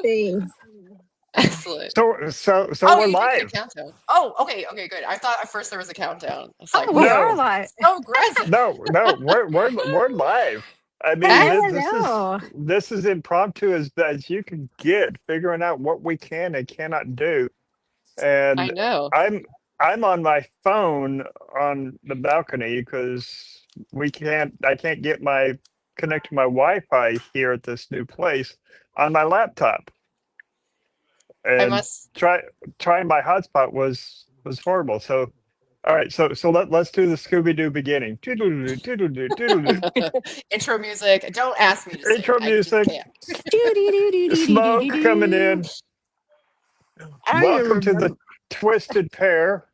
things. Excellent. So we're You did get a live. countdown. Oh, okay, good. I thought at first there was a countdown. It's like, Oh, we whoa, are No, live. so aggressive. we're live. I mean, I Excellent. don't this is know. this is impromptu as you can get, figuring out what we can and cannot do. I And know. I'm I'm on my phone on the balcony because I can't get my connect to my Wi-Fi here at this new place on my laptop. I And must. trying my hotspot was horrible. So all right, so let's do the Scooby Doo beginning. Toodle-doo, toodle-doo, toodle-doo. Intro music. Don't ask me to sing. Intro I just music, can't. smoke coming in. I don't even Welcome to the remember. Twisted Pair.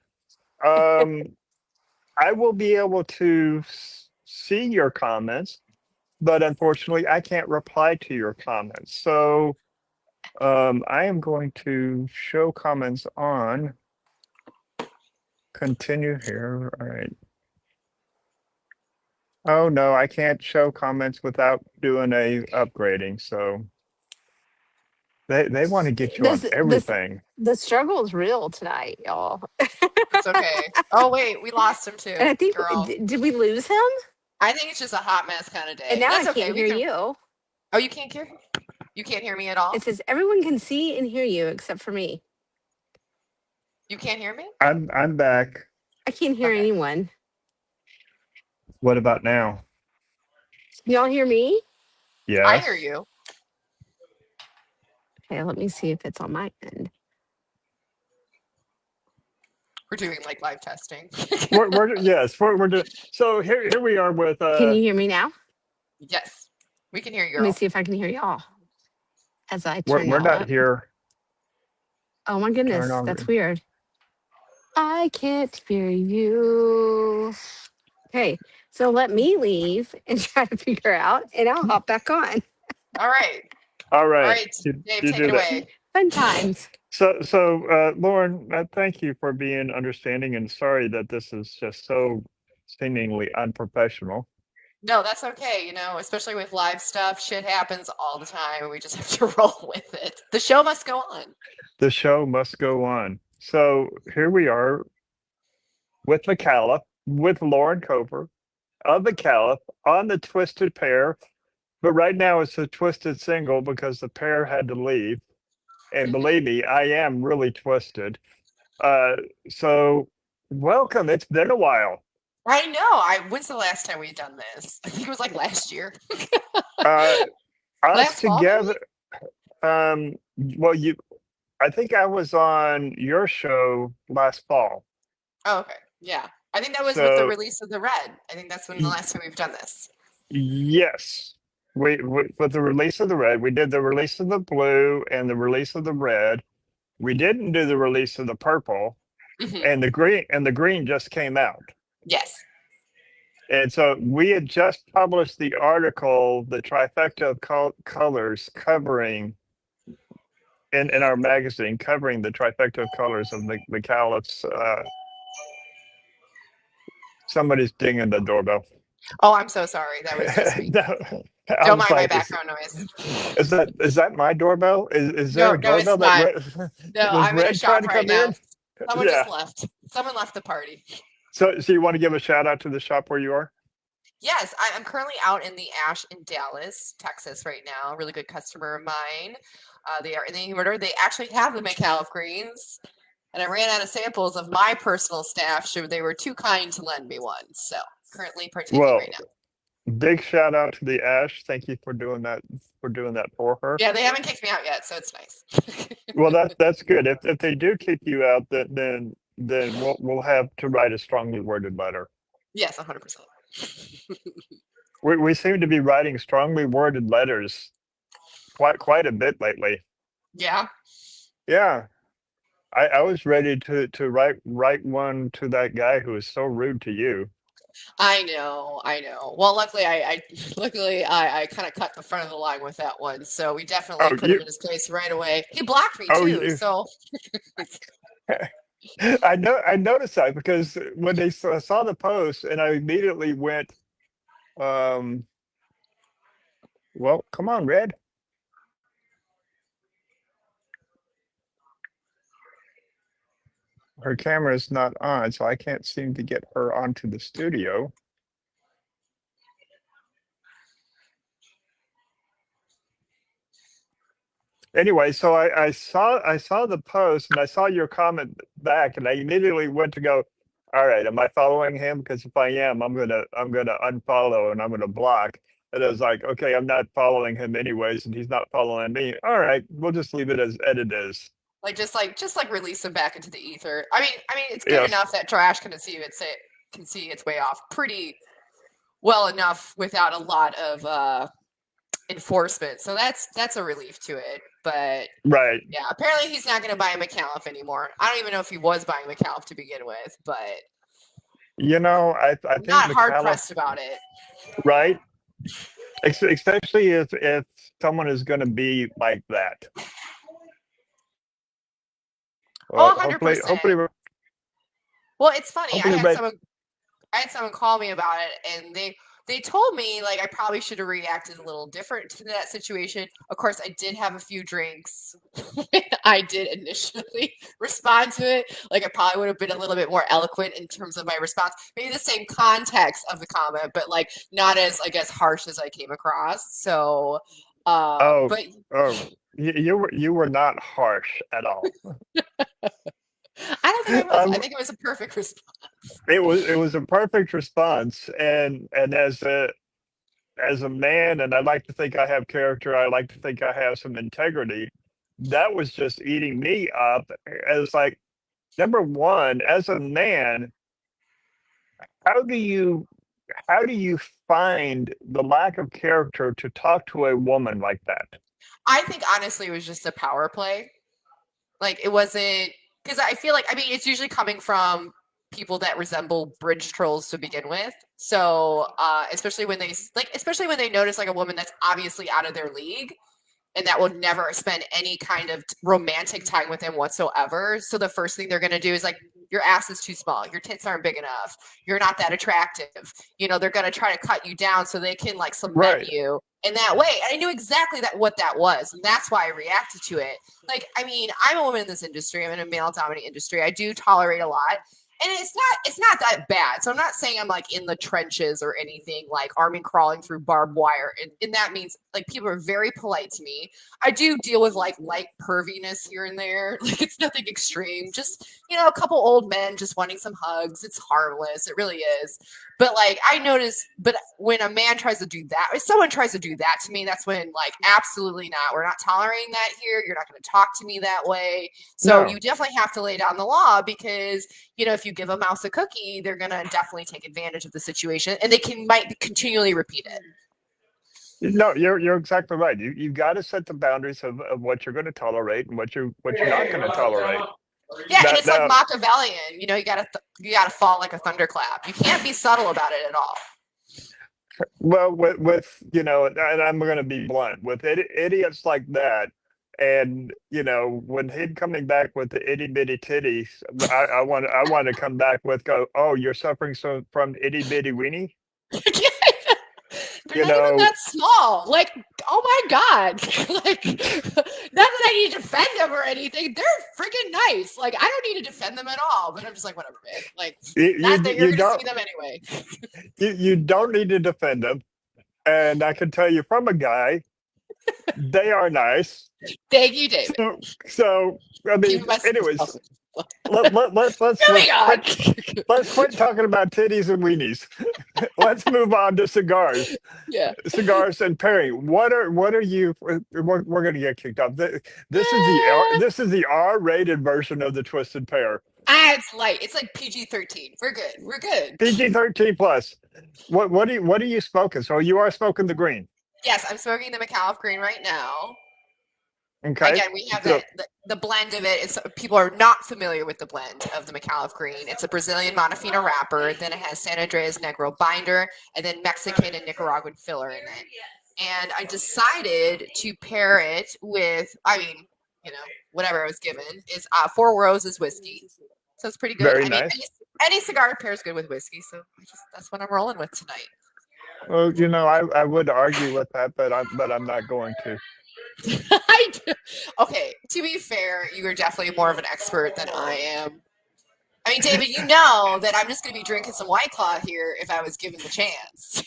Um, I will be able to see your comments, but unfortunately, I can't reply to your comments. So I am going to show comments on. Continue here. All right. Oh no, I can't show comments without doing a upgrading. So they want to get you on This everything. the struggle is real tonight, y'all. It's okay. Oh wait, we lost him too, And I think girl. did we lose him? I think it's just a hot mess kind of And day. now I That's okay. can't We hear can. you. Oh, you can't hear. You can't hear me at all. It says everyone can see and hear you except for me. You can't hear me. I'm back. I can't hear Okay. anyone. What about now? Can y'all hear me? I hear Yes. you. Okay, let me see if it's on my end. We're doing like live testing. We're doing. So here we are with Can you hear me now? Yes, we can hear you, Let me girl. see if I can hear y'all as I turn we're y'all not up. here. Oh my Turn goodness, that's on. weird. I can't hear you. Okay, so let me leave and try to figure out, and I'll hop back on. All right. All All right, right, Dave, you take it do that. away. Fun times. So Lauren, thank you for being understanding and sorry that this is just so seemingly unprofessional. No, that's okay. Especially with live stuff, shit happens all the time. We just have to roll with it. The show must go on. The show must go on. So here we are with Micallef, with Lauren Koper of Micallef on the Twisted Pair. But right now it's a twisted single because the pair had to leave. And believe me, I am really twisted. Uh, so welcome. It's been a while. I know. When's the last time we've done this? I think it was like last year. Uh, us Last fall, maybe? together. Well, I think I was on your show last fall. Oh, okay. Yeah. I think that was with the So release of the red. I think that's when the last time we've done this. yes, we with the release of the red, we did the release of the blue and the release of the red. We didn't do the release of the purple, Hmm. and the green just came out. Yes. And so we had just published the article, the trifecta of colors covering in our magazine, covering the trifecta of colors of the Calip's. Somebody's dinging the doorbell. Oh, I'm so sorry. That was just me. No, I Don't was mind my like, background noise. is that my doorbell? Is there No, a no, it's doorbell that not. No, was I'm in a Red trying shop to right come now. in? Someone Yeah. just left. Someone left the party. So you want to give a shout out to the shop where you are? Yes, I'm currently out in the Ash in Dallas, Texas right now. A really good customer of mine. They are in the order. They actually have the Micallef greens, and I ran out of samples of my personal stash, so they were too kind to lend me one. So currently partaking Well, right now. big shout out to the Ash. Thank you for doing that for her. Yeah, they haven't kicked me out yet, so it's nice. Well, that's good. If they do keep you out, then we'll have to write a strongly worded letter. Yes, 100%. We seem to be writing strongly worded letters quite a bit lately. Yeah. Yeah. I was ready to write one to that guy who was so rude to you. I know. Well, luckily, I kind of cut the front of the line with that one, so we definitely Oh, put him in his place right away. He blocked me oh, too, so I noticed that because when they saw the post, and I immediately went, well, come on, Red. her camera is not on, so I can't seem to get her onto the studio. Anyway, so I saw the post and I saw your comment back, and I immediately went to go, all right, am I following him? Because if I am, I'm gonna unfollow and I'm gonna block. And I was like, okay, I'm not following him anyways, and he's not following me. All right, we'll just leave it as it is. Just release him back into the ether. I mean, it's good Yes, enough that trash can see its way off pretty well enough without a lot of enforcement. So that's a relief to it. But right. yeah, apparently he's not going to buy a Micallef anymore. I don't even know if he was buying Micallef to begin with, but I I'm think not hard Micallef, pressed about it. right? Especially if someone is going to be like that. Well, 100%. Well, it's funny. I hopefully, had someone call me about it, and they told me like I probably should have reacted a little different to that situation. Of course, I did have a few drinks when I did initially respond to it. Like I probably would have been a little bit more eloquent in terms of my response. Maybe the same context of the comment, but like not as I guess harsh as I came across. So, oh, but oh, you were not harsh at all. I don't think I was. I think it was a perfect response. It was a perfect response, and as a man, and I like to think I have character. I like to think I have some integrity. That was just eating me up. As like, number one, as a man, how do you how do you find the lack of character to talk to a woman like that? I think honestly it was just a power play. Like it wasn't because I feel like I mean it's usually coming from people that resemble bridge trolls to begin with. So especially when they notice like a woman that's obviously out of their league and that will never spend any kind of romantic time with him whatsoever. So the first thing they're going to do is like, your ass is too small. Your tits aren't big enough. You're not that attractive. They're going to try to cut you down so they can like cement Right. you in that way. And I knew exactly what that was. And that's why I reacted to it. Like, I mean, I'm a woman in this industry. I'm in a male dominated industry. I do tolerate a lot. And it's not that bad. So I'm not saying I'm like in the trenches or anything like army crawling through barbed wire. And that means like people are very polite to me. I do deal with like light perviness here and there. Like it's nothing extreme. Just, a couple old men just wanting some hugs. It's harmless. It really is. But like I notice, but when a man tries to do that, if someone tries to do that to me, that's when like absolutely not. We're not tolerating that here. You're not going to talk to me that way. So No. you definitely have to lay down the law because if you give a mouse a cookie, they're going to definitely take advantage of the situation and might continually repeat it. No, you're exactly right. You've got to set the boundaries of what you're going to tolerate and what you're not going to tolerate. Yeah, and That it's like Machiavellian. You gotta fall like a thunderclap. You can't be subtle about it at all. well, with and I'm going to be blunt with idiots like that, and when him coming back with the itty bitty titties, I want to come back with go. Oh, you're suffering from itty bitty weenie. They're not even that small. Like, oh my God. Like, not that I need to defend them or anything. They're freaking nice. Like, I don't need to defend them at all. But I'm just like, whatever, man. Like, not that you're going to see them anyway. You don't need to defend them. And I can tell you from a guy, they are nice. Thank you, David. So I mean, anyways, let's quit talking about titties and weenies. Let's move on to cigars. Yeah, cigars and Perry. What are you? We're gonna get kicked off. This is the R-rated version of the Twisted Pear. It's light. It's like PG-13. We're good. PG-13 plus. What are you smoking? So you are smoking the green. Yes, I'm smoking the Micallef green right now. Okay. Again, we have the blend of it. It's people are not familiar with the blend of the Micallef green. It's a Brazilian Monofina wrapper. Then it has San Andreas Negro binder, and then Mexican and Nicaraguan filler in it. And I decided to pair it with, whatever I was given is Four Roses whiskey. So it's pretty good. Very nice. Any cigar pairs good with whiskey. So that's what I'm rolling with tonight. Well, I would argue with that, but I'm not going to. Okay, to be fair, you are definitely more of an expert than I am. I mean, David, you know that I'm just going to be drinking some White Claw here if I was given the chance.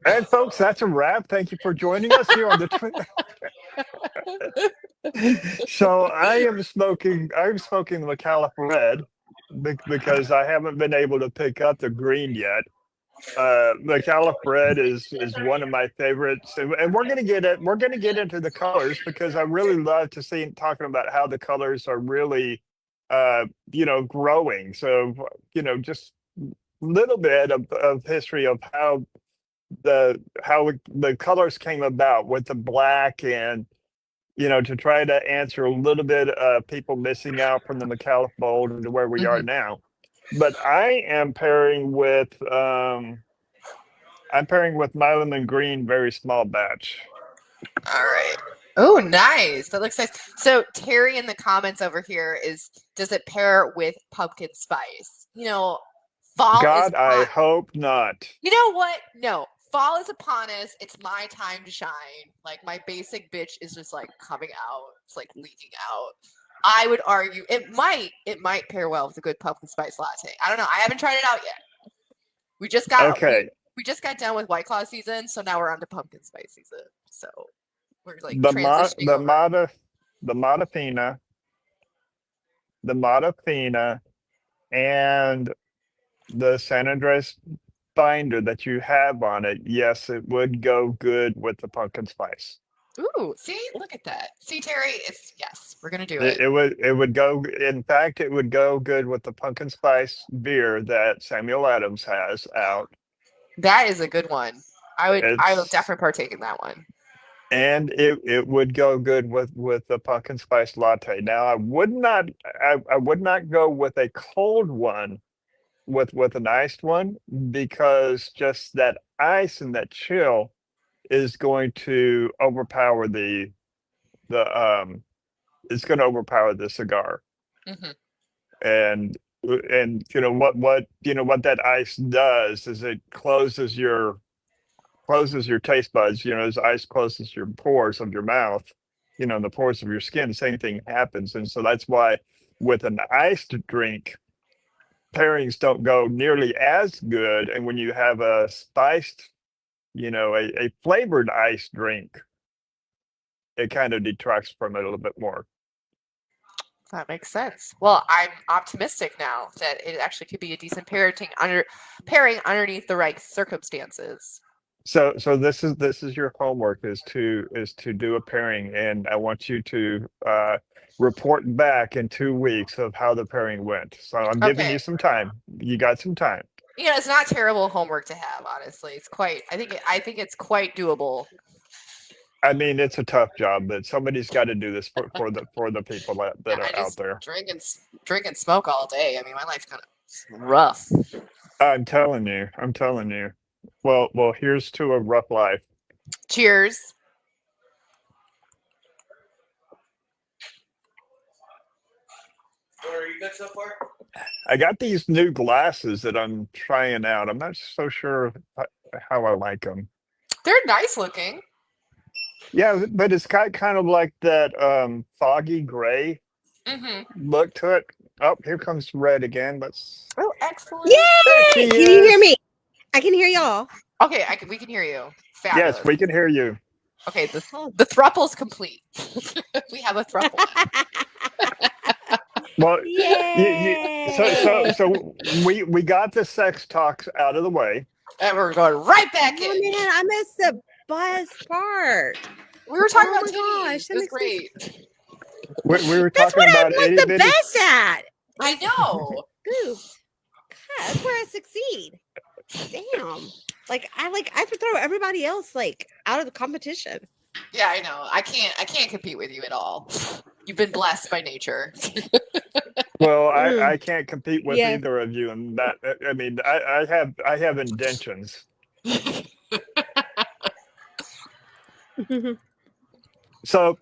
And folks, that's a wrap. Thank you for joining us here on the So I'm smoking the Micallef Red because I haven't been able to pick up the green yet. Micallef Red is one of my favorites, and we're gonna get into the colors because I really love to see talking about how the colors are really growing. So just little bit of history of how the colors came about with the black, and to try to answer a little bit of people missing out from the Micallef Bold to where we are now. But I'm pairing with Milam and Green, very small batch. All right. Oh, nice. That looks nice. So Terry in the comments over here does it pair with pumpkin spice? Fall God, is I hope not. You know what? No. Fall is upon us. It's my time to shine. Like, my basic bitch is just like coming out. It's like leaking out. I would argue it might pair well with a good pumpkin spice latte. I don't know. I haven't tried it out yet. We just got done with White Claw season, so now we're on to pumpkin spice season. So we're like transitioning over. The Matafina, and the San Andres binder that you have on it, yes, it would go good with the pumpkin spice. Ooh, see, look at that. See, Terry, we're gonna do it. It would go. In fact, it would go good with the pumpkin spice beer that Samuel Adams has out. That is a good one. I will definitely partake in that one. And it would go good with the pumpkin spice latte. Now, I would not go with a cold one with an iced one, because just that ice and that chill is going to overpower it's going to overpower the cigar. And what that ice does is it closes your taste buds. As ice closes your pores of your mouth, the pores of your skin, same thing happens. And so that's why with an iced drink, pairings don't go nearly as good. And when you have a spiced, a flavored iced drink, it kind of detracts from it a little bit more. That makes sense. Well, I'm optimistic now that it actually could be a decent pairing underneath the right circumstances. So this is your homework, is to do a pairing, and I want you to report back in 2 weeks of how the pairing went. So I'm giving you some time. You got some time. It's not terrible homework to have, honestly. It's quite. I think it's quite doable. I mean, it's a tough job, but somebody's got to do this for the people that are out there. Drink and smoke all day. I mean, my life's kind of rough. I'm telling you. Well, here's to a rough life. Cheers. Are you good so far? I got these new glasses that I'm trying out. I'm not so sure how I like them. They're nice looking. Yeah, but it's got kind of like that foggy gray look to it. Oh, here comes Red again. Oh, excellent! Yay! Can you hear me? I can hear y'all. Okay, we can hear you. Fabulous. Yes, we can hear you. Okay, the thruple's complete. We have a thruple. Well, so we got the sex talks out of the way, and we're going right back in. Man, I missed the buzz part. We were talking about titties. It was great. We were That's talking what about I'm like the best at. I know. Ooh, God, that's where I succeed. Damn. I have to throw everybody else out of the competition. Yeah, I know. I can't compete with you at all. You've been blessed by nature. Well, I can't compete with either of you, and that I mean I have indentions. So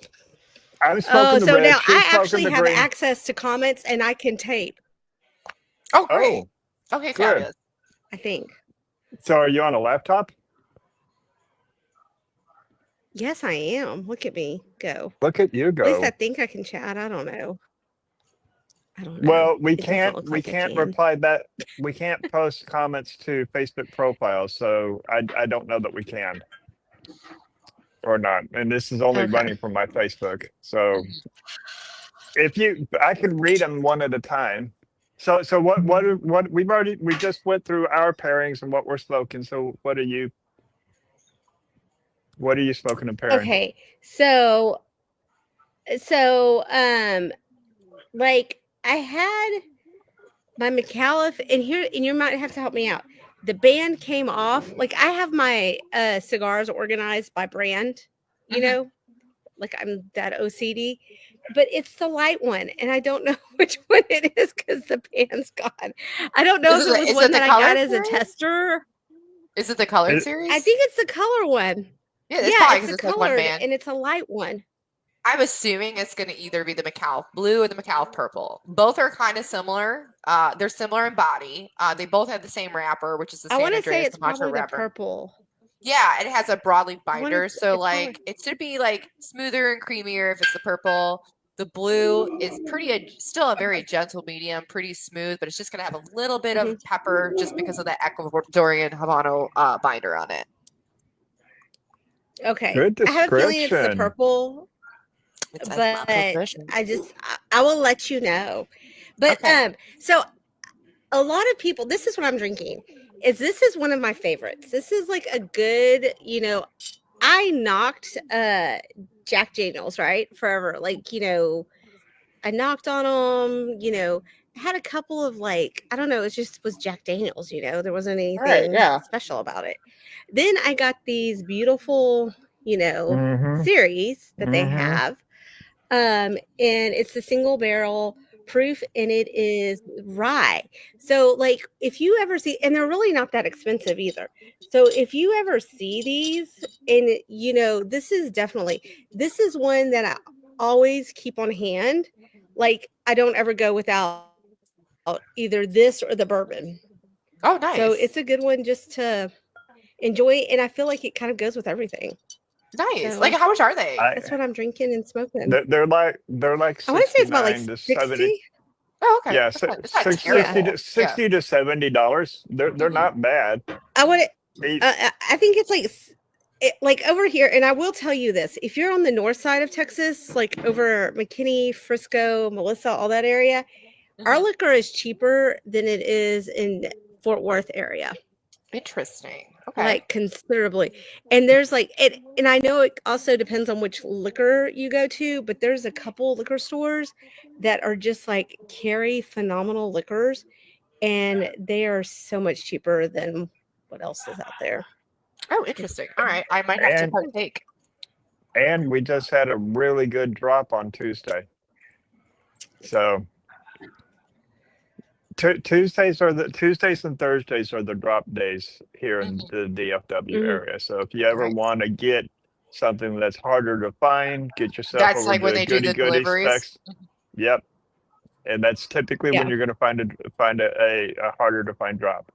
I'm smoking the red. Now She's I actually have green. access to comments and I can tape. Oh, great. Okay, fabulous. I think. So are you on a laptop? Yes, I am. Look at me go. Look at you go. At least I think I can chat. I don't know. I don't know. Well, we It doesn't can't look we like it can't can. reply that. We It can't can. reply that. We can't post comments to Facebook profiles, so I don't know that we can or not. And this is only Okay. running from my Facebook. So if you, I can read them one at a time. So what we just went through our pairings and what we're smoking. So what are you smoking and pairing? Okay. So like I had my Micallef, and you might have to help me out. The band came off. Like I have my cigars organized by brand, you Mhm. know, like I'm that OCD, but it's the light one, and I don't know which one it is because the band's gone. I don't know if it was Is one it the that I got colored as a series? tester. Is it the colored It- series? I think it's the color one. Yeah, it's Yeah, probably it's because the it's like one colored, band. and it's a light one. I'm assuming it's going to either be the Micallef blue or the Micallef purple. Both are kind of similar. They're similar in body. They both have the same wrapper, which is the I San want to say Andreas it's Camacho probably the wrapper. purple. Yeah, it has a broadleaf I want binder, to. so It's probably. like it should be like smoother and creamier if it's the purple. The blue is still a very gentle medium, pretty smooth, but it's just going to have a little bit of pepper just because of the Ecuadorian Habano binder on it. Okay. Good I have a feeling it's the description. purple, It's but I will let you know. But Okay. so a lot of people, this is what I'm drinking. This is one of my favorites. This is like a good, I knocked Jack Daniels, right? Forever. Like, I knocked on them, had a couple of like, I don't know, it just was Jack Daniels, there wasn't anything yeah. special about it. Then I got these beautiful, Mm-hmm. series that they Mm-hmm. have. And it's the single barrel proof, and it is rye. So like if you ever see, and they're really not that expensive either. So if you ever see these, and this is one that I always keep on hand. Like I don't ever go without either this or the bourbon. Oh, nice. So it's a good one just to enjoy, and I feel like it kind of goes with everything. nice. So Like, how much are they? that's what I'm drinking and smoking. They're like I want to say it's about like 69 to 60. 70. Oh, okay. Yeah, It's not six- 60 terrible. to $60 to $70. They're not bad. I want to. Eight- I think it's like over here, and I will tell you this: if you're on the north side of Texas, like over McKinney, Frisco, Melissa, all that area, our Mhm. liquor is cheaper than it is in Fort Worth area, Interesting. Okay. like considerably. And there's like it, and I know it also depends on which liquor you go to, but there's a couple liquor stores that are just like carry phenomenal liquors, and they are so much cheaper than what else is out there. Oh, interesting. All right. I might have to And partake. and we just had a really good drop on Tuesday. So Tuesdays and Thursdays are the drop days here in the DFW Mhm. area. So if you ever Right. want to get something that's harder to find, get yourself That's over like when to they do the Goody deliveries. Specs. Yep. And that's typically when Yeah. you're going to find a harder to find drop.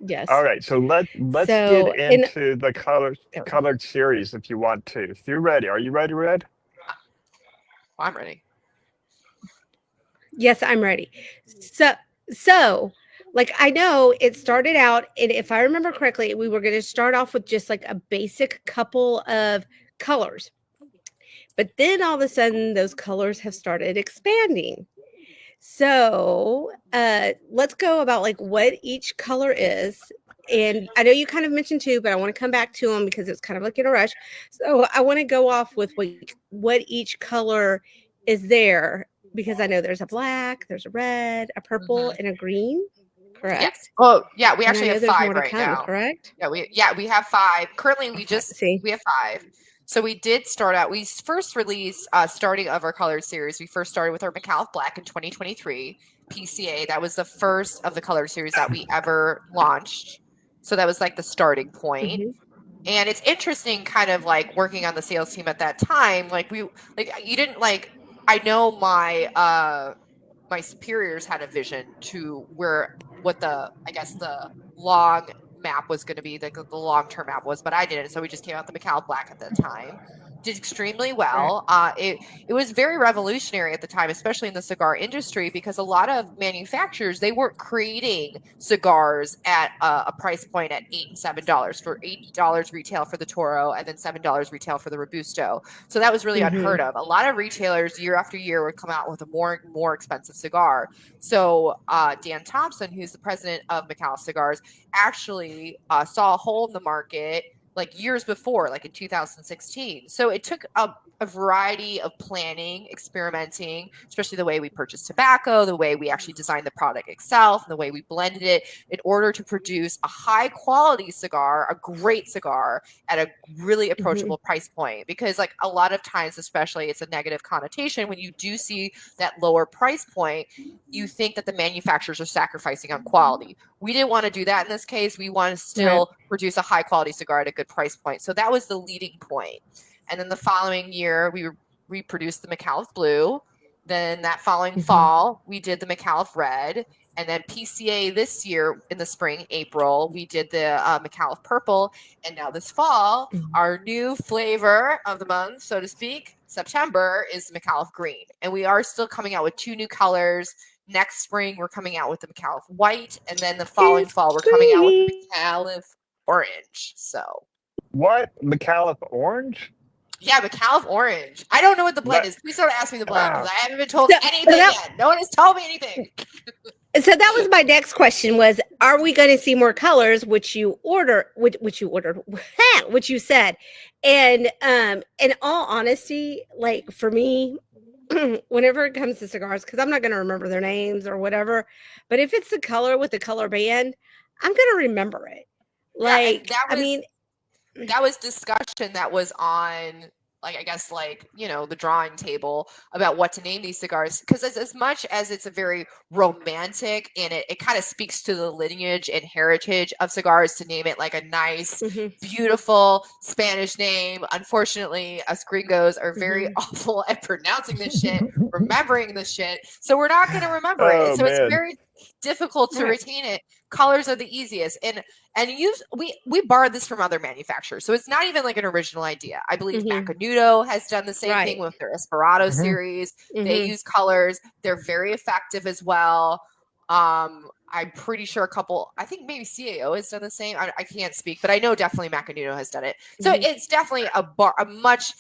Yes. All right, so let's So, get into the colored series if you want to. If you're ready, are you ready, Red? I'm ready. yes, I'm ready. So like I know it started out, and if I remember correctly, we were going to start off with just like a basic couple of colors. But then all of a sudden those colors have started expanding. So, let's go about like what each color is. And I know you kind of mentioned two, but I want to come back to them because it's kind of like in a rush. So I want to go off with what each color is there, because I know there's a black, there's a red, a purple, and a green. Correct? Yes. Oh, yeah. We And I actually know have there's 5 more to right come. now. Correct? Yeah, we have 5. Currently, we have 5. So we did start out. We first released starting of our colored series. We first started with our Micallef Black in 2023 PCA. That was the first of the colored series that we ever launched. So that was like the starting point. Mhm. And it's interesting, kind of like working on the sales team at that time. Like you didn't like. I know my superiors had a vision to what the long map was going to be, the long-term map was, but I didn't. So we just came out the Micallef Black at that time. Did extremely well. It was very revolutionary at the time, especially in the cigar industry, because a lot of manufacturers, they weren't creating cigars at a price point at $8 and $7 for $8 retail for the Toro and then $7 retail for the Robusto. So that was really unheard of. A lot of retailers year after year would come out with a more expensive cigar. So Dan Thompson, who's the president of Micallef Cigars, actually saw a hole in the market like years before, like in 2016. So it took a variety of planning, experimenting, especially the way we purchased tobacco, the way we actually designed the product itself, and the way we blended it in order to produce a high quality cigar, a great cigar at a really approachable price point. Because like a lot of times, especially, it's a negative connotation when you do see that lower price point, you think that the manufacturers are sacrificing on quality. We didn't want to do that in this case. We want to still produce a high quality cigar at a good price point. So that was the leading point. And then the following year, we produced the Micallef Blue. Then that following fall, we did the Micallef Red. And then PCA this year in the spring, April, we did the Micallef Purple. And now this fall, our new flavor of the month, so to speak, September, is Micallef Green. And we are still coming out with 2 new colors. Next spring, we're coming out with the Micallef White. And then the following fall, we're coming out with the Micallef Orange. So What? Micallef Orange? yeah, Micallef Orange. I don't know what the blend is. Please don't ask me the blend because I haven't been told anything yet. No one has told me anything. So that was my next question: was are we going to see more colors? Which you said, and in all honesty, like for me, whenever it comes to cigars, because I'm not going to remember their names or whatever, but if it's the color with the color band, I'm going to remember it. Like that was discussion that was on, like, I guess, like, you know, the drawing table about what to name these cigars. Because as much as it's a very romantic and it kind of speaks to the lineage and heritage of cigars to name it like a nice, beautiful Spanish name. Unfortunately, us gringos are very awful at pronouncing this shit, remembering this shit. So we're not going to remember it. So it's very difficult to retain it. Colors are the easiest. And we borrowed this from other manufacturers. So it's not even like an original idea. I believe Macanudo has done the same thing with their Esperado series. They use colors. They're very effective as well. I'm pretty sure I think maybe CAO has done the same. I can't speak, but I know definitely Macanudo has done it. So it's definitely a much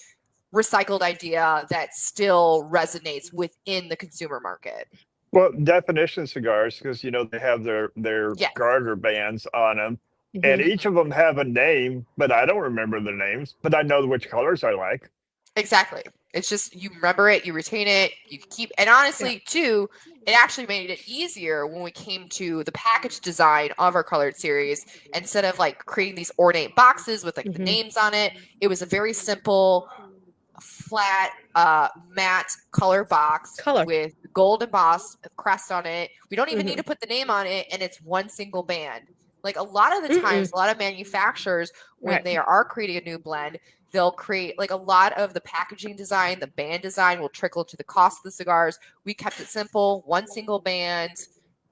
recycled idea that still resonates within the consumer market. Well, definition cigars, because you know they have their garter bands on them, and each of them have a name, but I don't remember the names, but I know which colors I like. Exactly. It's just you remember it, you retain it, you keep. And honestly, too, it actually made it easier when we came to the package design of our colored series. Instead of like creating these ornate boxes with like the names on it, it was a very simple, flat, matte color box with gold embossed crest on it. We don't even need to put the name on it, and it's one single band. Like a lot of the times, a lot of manufacturers, when they are creating a new blend, they'll create like a lot of the packaging design, the band design will trickle to the cost of the cigars. We kept it simple, one single band.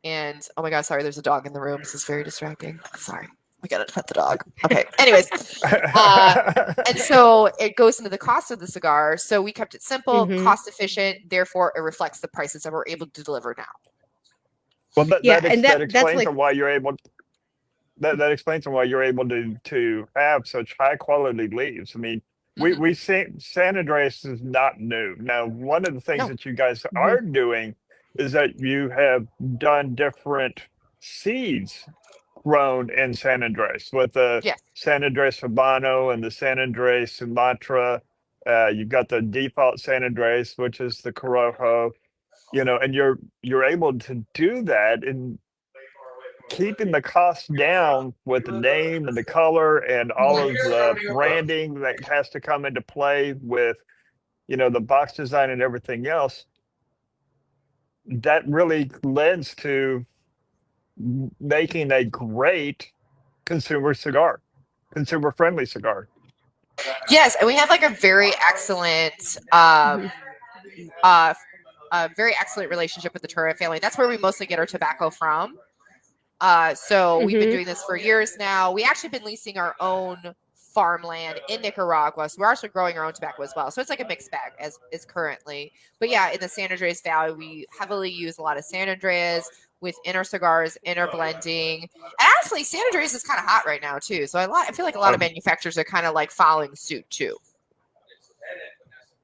And oh my God, sorry, there's a dog in the room. This is very distracting. Sorry. We got to pet the dog. Okay. Anyways, and so it goes into the cost of the cigar. So we kept it simple, cost efficient. Therefore, it reflects the prices that we're able to deliver now. Well, that explains why you're able. That explains why you're able to have such high quality leaves. I mean, we say San Andreas is not new. Now, one of the things that you guys are doing is that you have done different seeds grown in San Andres with the San Andres Habano and the San Andres Sumatra. You've got the default San Andres, which is the Corojo, you know, and you're able to do that in keeping the cost down with the name and the color and all of the branding that has to come into play with, you know, the box design and everything else. That really lends to making a great consumer friendly cigar. Yes, and we have like a very excellent relationship with the Torre family. That's where we mostly get our tobacco from. So we've been Mhm. doing this for years now. We actually been leasing our own farmland in Nicaragua, so we're actually growing our own tobacco as well. So it's like a mixed bag as is currently. But yeah, in the San Andreas Valley, we heavily use a lot of San Andreas with inner cigars, inner blending. And honestly, San Andreas is kind of hot right now too. So I feel like a lot of manufacturers are kind of like following suit too.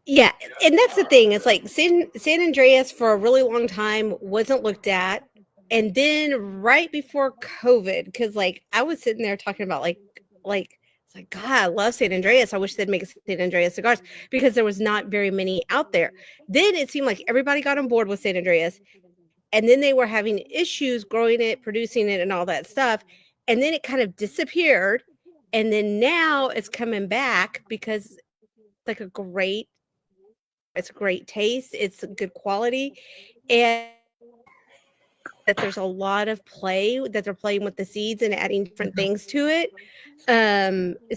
Yeah, and that's the thing. It's like San Andreas for a really long time wasn't looked at, and then right before COVID, because like I was sitting there talking about like it's like God, I love San Andreas. I wish they'd make San Andreas cigars because there was not very many out there. Then it seemed like everybody got on board with San Andreas, and then they were having issues growing it, producing it, and all that stuff, and then it kind of disappeared, and then now it's coming back because like it's a great taste, it's good quality, and that there's a lot of play that they're playing with the seeds and adding different things to it.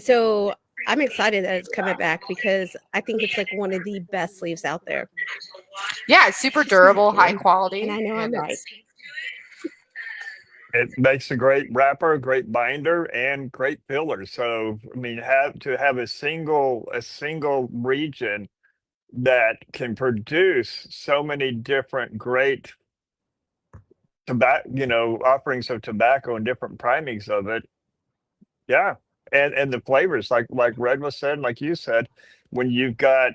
So I'm excited that it's coming back because I think it's like one of the best sleeves out there. Yeah, it's super Just durable, high saying. quality. And I know I'm right. It makes a great wrapper, great binder, and great filler. So, I mean, have a single region that can produce so many different great tobacco, offerings of tobacco and different primings of it. Yeah. And the flavors, like Red was said, like you said, when you've got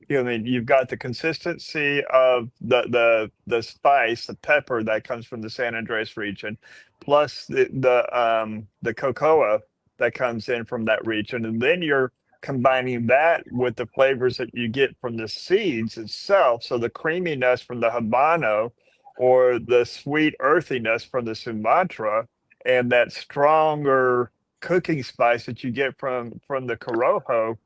you've got the consistency of the spice, the pepper that comes from the San Andreas region, plus the cocoa that comes in from that region, and then you're combining that with the flavors that you get from the seeds itself. So the creaminess from the Habano or the sweet earthiness from the Sumatra and that stronger cooking spice that you get from the Corojo.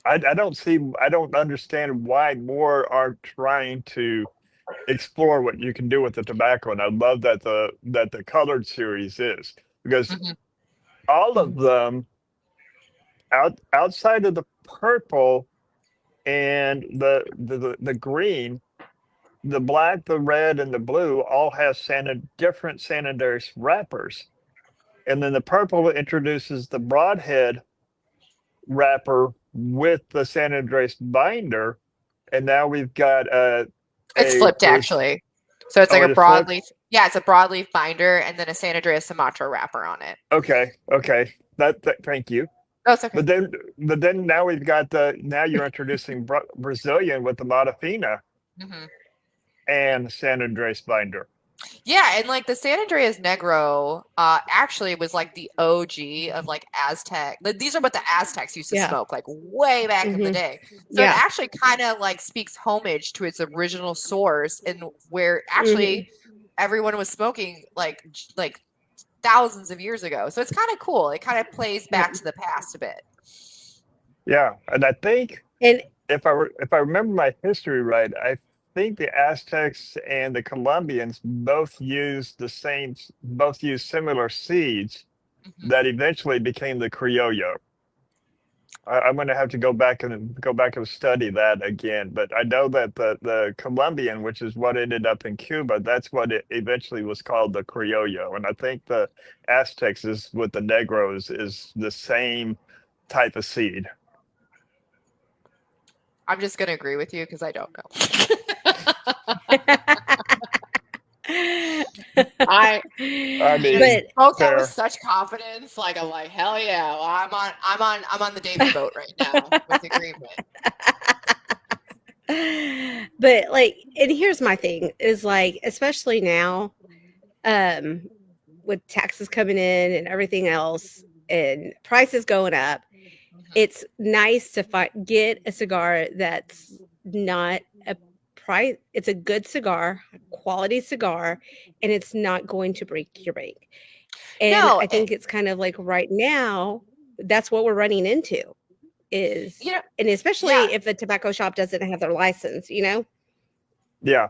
I don't understand why more are trying to explore what you can do with the tobacco. And I love that the colored series is because Mhm. all of them outside of the purple and the green, the black, the red, and the blue all have different San Andreas wrappers. And then the purple introduces the broadhead wrapper with the San Andreas binder, and now we've got It's a flipped actually. So it's oh, like a it is flipped. broadleaf. Yeah, it's a broadleaf binder and then a San Andreas Sumatra wrapper on it. Okay. That thank you. Oh, it's okay. But then now we've got now you're introducing Brazilian with the Matafina Hmm. and San Andreas binder. Yeah, and like the San Andreas Negro actually was like the OG of like Aztec. These are what the Aztecs used to Yeah. smoke like way back in the Mhm. day. So it Yeah. actually kind of like speaks homage to its original source and where actually everyone was smoking like thousands of years ago. So it's kind of cool. It kind of plays back to the past a bit. Yeah, and I think And if I remember my history right, I think the Aztecs and the Colombians both used similar seeds Mhm. that eventually became the Criollo. I'm going to have to go back and study that again. But I know that the Colombian, which is what ended up in Cuba, that's what it eventually was called, the Criollo. And I think the Aztecs is with the Negros is the same type of seed. I'm just going to agree with you because I don't know. I mean, just spoke that with fair. such confidence. Like I'm like, hell yeah! Well, I'm on the David boat right now with agreement. But like, and here's my thing is like, especially now, with taxes coming in and everything else and prices going up, it's nice to get a cigar that's not a price. It's a good cigar, quality cigar, and it's not going to break your bank. And No, I think it's kind of like right now, that's what we're running into is, you know, and especially yeah. if a tobacco shop doesn't have their license, you know? Yeah.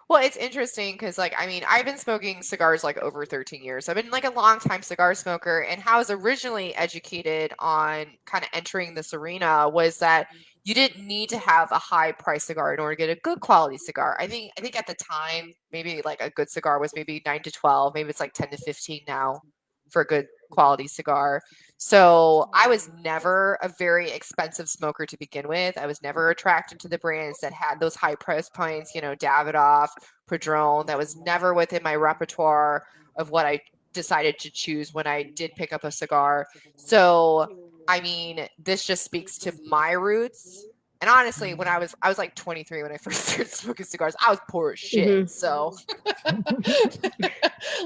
Well, it's interesting because, like, I mean, I've been smoking cigars like over 13 years. I've been like a long time cigar smoker, and how I was originally educated on kind of entering this arena was that you didn't need to have a high price cigar in order to get a good quality cigar. I think at the time, maybe like a good cigar was maybe 9 to 12, maybe it's like 10 to 15 now for a good quality cigar. So I was never a very expensive smoker to begin with. I was never attracted to the brands that had those high price points, Davidoff, Padron. That was never within my repertoire of what I decided to choose when I did pick up a cigar. So, I mean, this just speaks to my roots. And honestly, when I was like 23 when I first started smoking cigars. I was poor as shit. So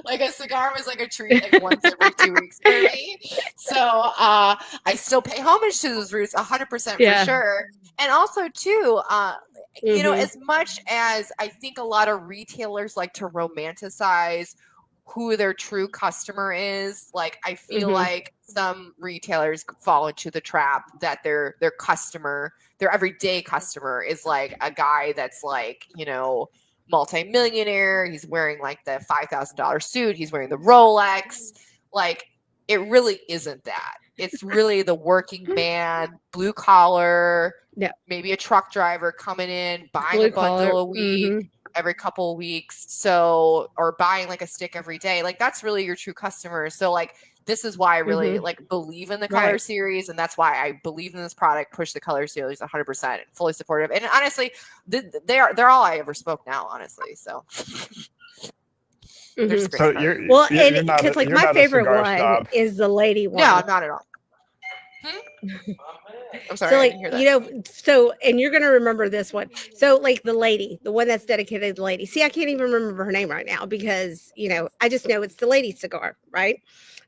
like a cigar was like a treat like once every 2 weeks for me. So I still pay homage to those roots 100% Yeah. for sure. And also too, as much as I think a lot of retailers like to romanticize who their true customer is, like I feel like some retailers fall into the trap that their customer, their everyday customer, is like a guy that's like, multi-millionaire. He's wearing like the $5,000 suit. He's wearing the Rolex. Like it really isn't that. It's really the working man, blue collar, maybe a truck driver coming in, buying Blue a bundle collar. a week every couple of weeks. So, or buying like a stick every day. Like that's really your true customer. So like, this is why I really like believe in the color series. And that's why I believe in this product, push the color series 100%, fully supportive. And honestly, they're all I ever smoke now, honestly. So they're just great So cigars. Well, you're and not because like you're my not a favorite cigar one snob. is the lady one. No, not at all. I'm sorry, So I like, didn't hear that. so and you're gonna remember this one. So like the lady, the one that's dedicated to the lady. See, I can't even remember her name right now because I just know it's the lady cigar, right?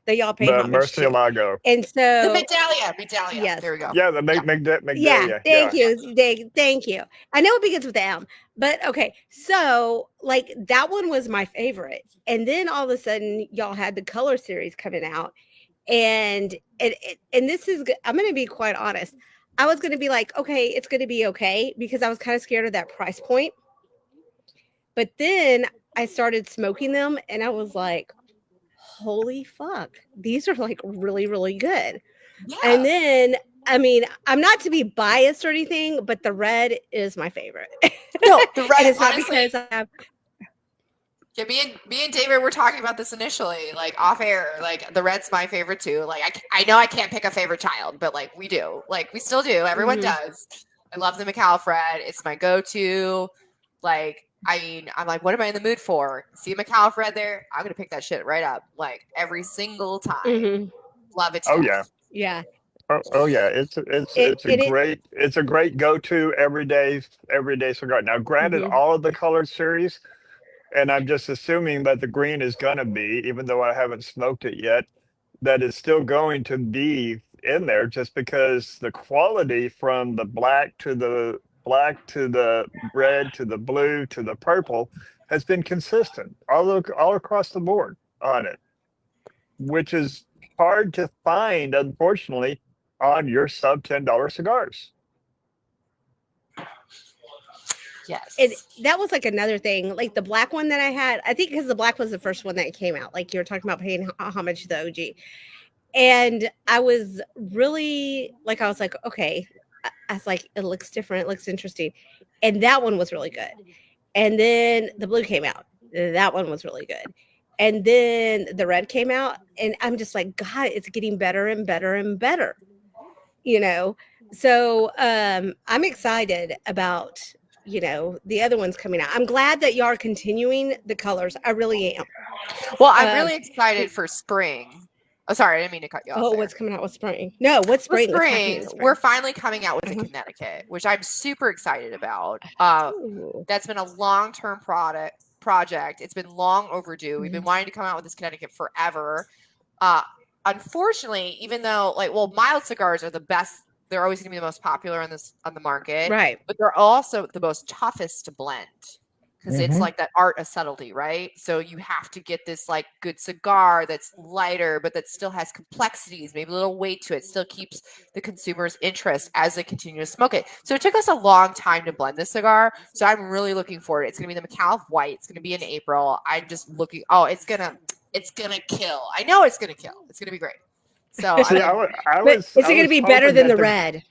That y'all pay The homage to. Murcielago. And The so medallia. yes. There we go. Yeah, the Yeah, Magdalia. thank you. Thank you. I know it begins with M, but okay. So, like, that one was my favorite. And then all of a sudden, y'all had the color series coming out. And this is, I'm going to be quite honest. I was going to be like, okay, it's going to be okay because I was kind of scared of that price point. But then I started smoking them and I was like, holy fuck, these are like really, really good. Yeah. And then, I mean, I'm not to be biased or anything, but the red is my favorite. No, the red. And it's not honestly, because I have. Yeah, me and David were talking about this initially, like off air. Like the red's my favorite too. Like I know I can't pick a favorite child, but like we do. Like we still do. Everyone does. I love the Micallef red. It's my go-to. Like I mean, I'm like, what am I in the mood for? See a Micallef red there? I'm gonna pick that shit right up, like every single time. Love it. Oh yeah. Yeah. Oh yeah. It's a great go-to everyday cigar. Now, granted, all of the colored series, and I'm just assuming that the green is gonna be, even though I haven't smoked it yet, that it's still going to be in there just because the quality from the black to the red to the blue to the purple has been consistent all across the board on it, which is hard to find, unfortunately, on your sub $10 cigars. Yes. And that was like another thing, like the black one that I had, I think because the black was the first one that came out, like you were talking about paying homage to the OG. And I was really like, I was like, okay, I was like, it looks different, it looks interesting. And that one was really good. And then the blue came out. That one was really good. And then the red came out, and I'm just like, God, it's getting better and better and better. So I'm excited about the other ones coming out. I'm glad that y'all are continuing the colors. I really am. Well, I'm really excited for spring. Oh, sorry, I didn't mean to cut you off. Oh, there. what's coming out with spring? No, what's spring? What's happening in spring? We're finally coming out with a Connecticut, which I'm super excited about. That's been a long-term project. It's been long overdue. We've been wanting to come out with this Connecticut forever. Unfortunately, even though mild cigars are the best, they're always going to be the most popular on the market, right? But they're also the most toughest to blend because it's like that art of subtlety, right? So you have to get this like good cigar that's lighter, but that still has complexities, maybe a little weight to it, still keeps the consumer's interest as they continue to smoke it. So it took us a long time to blend this cigar. So I'm really looking forward. It's going to be the Micallef White. It's going to be in April. I'm just looking. Oh, it's gonna kill. I know it's gonna kill. It's gonna be great. So See, But is it going to be better than the red?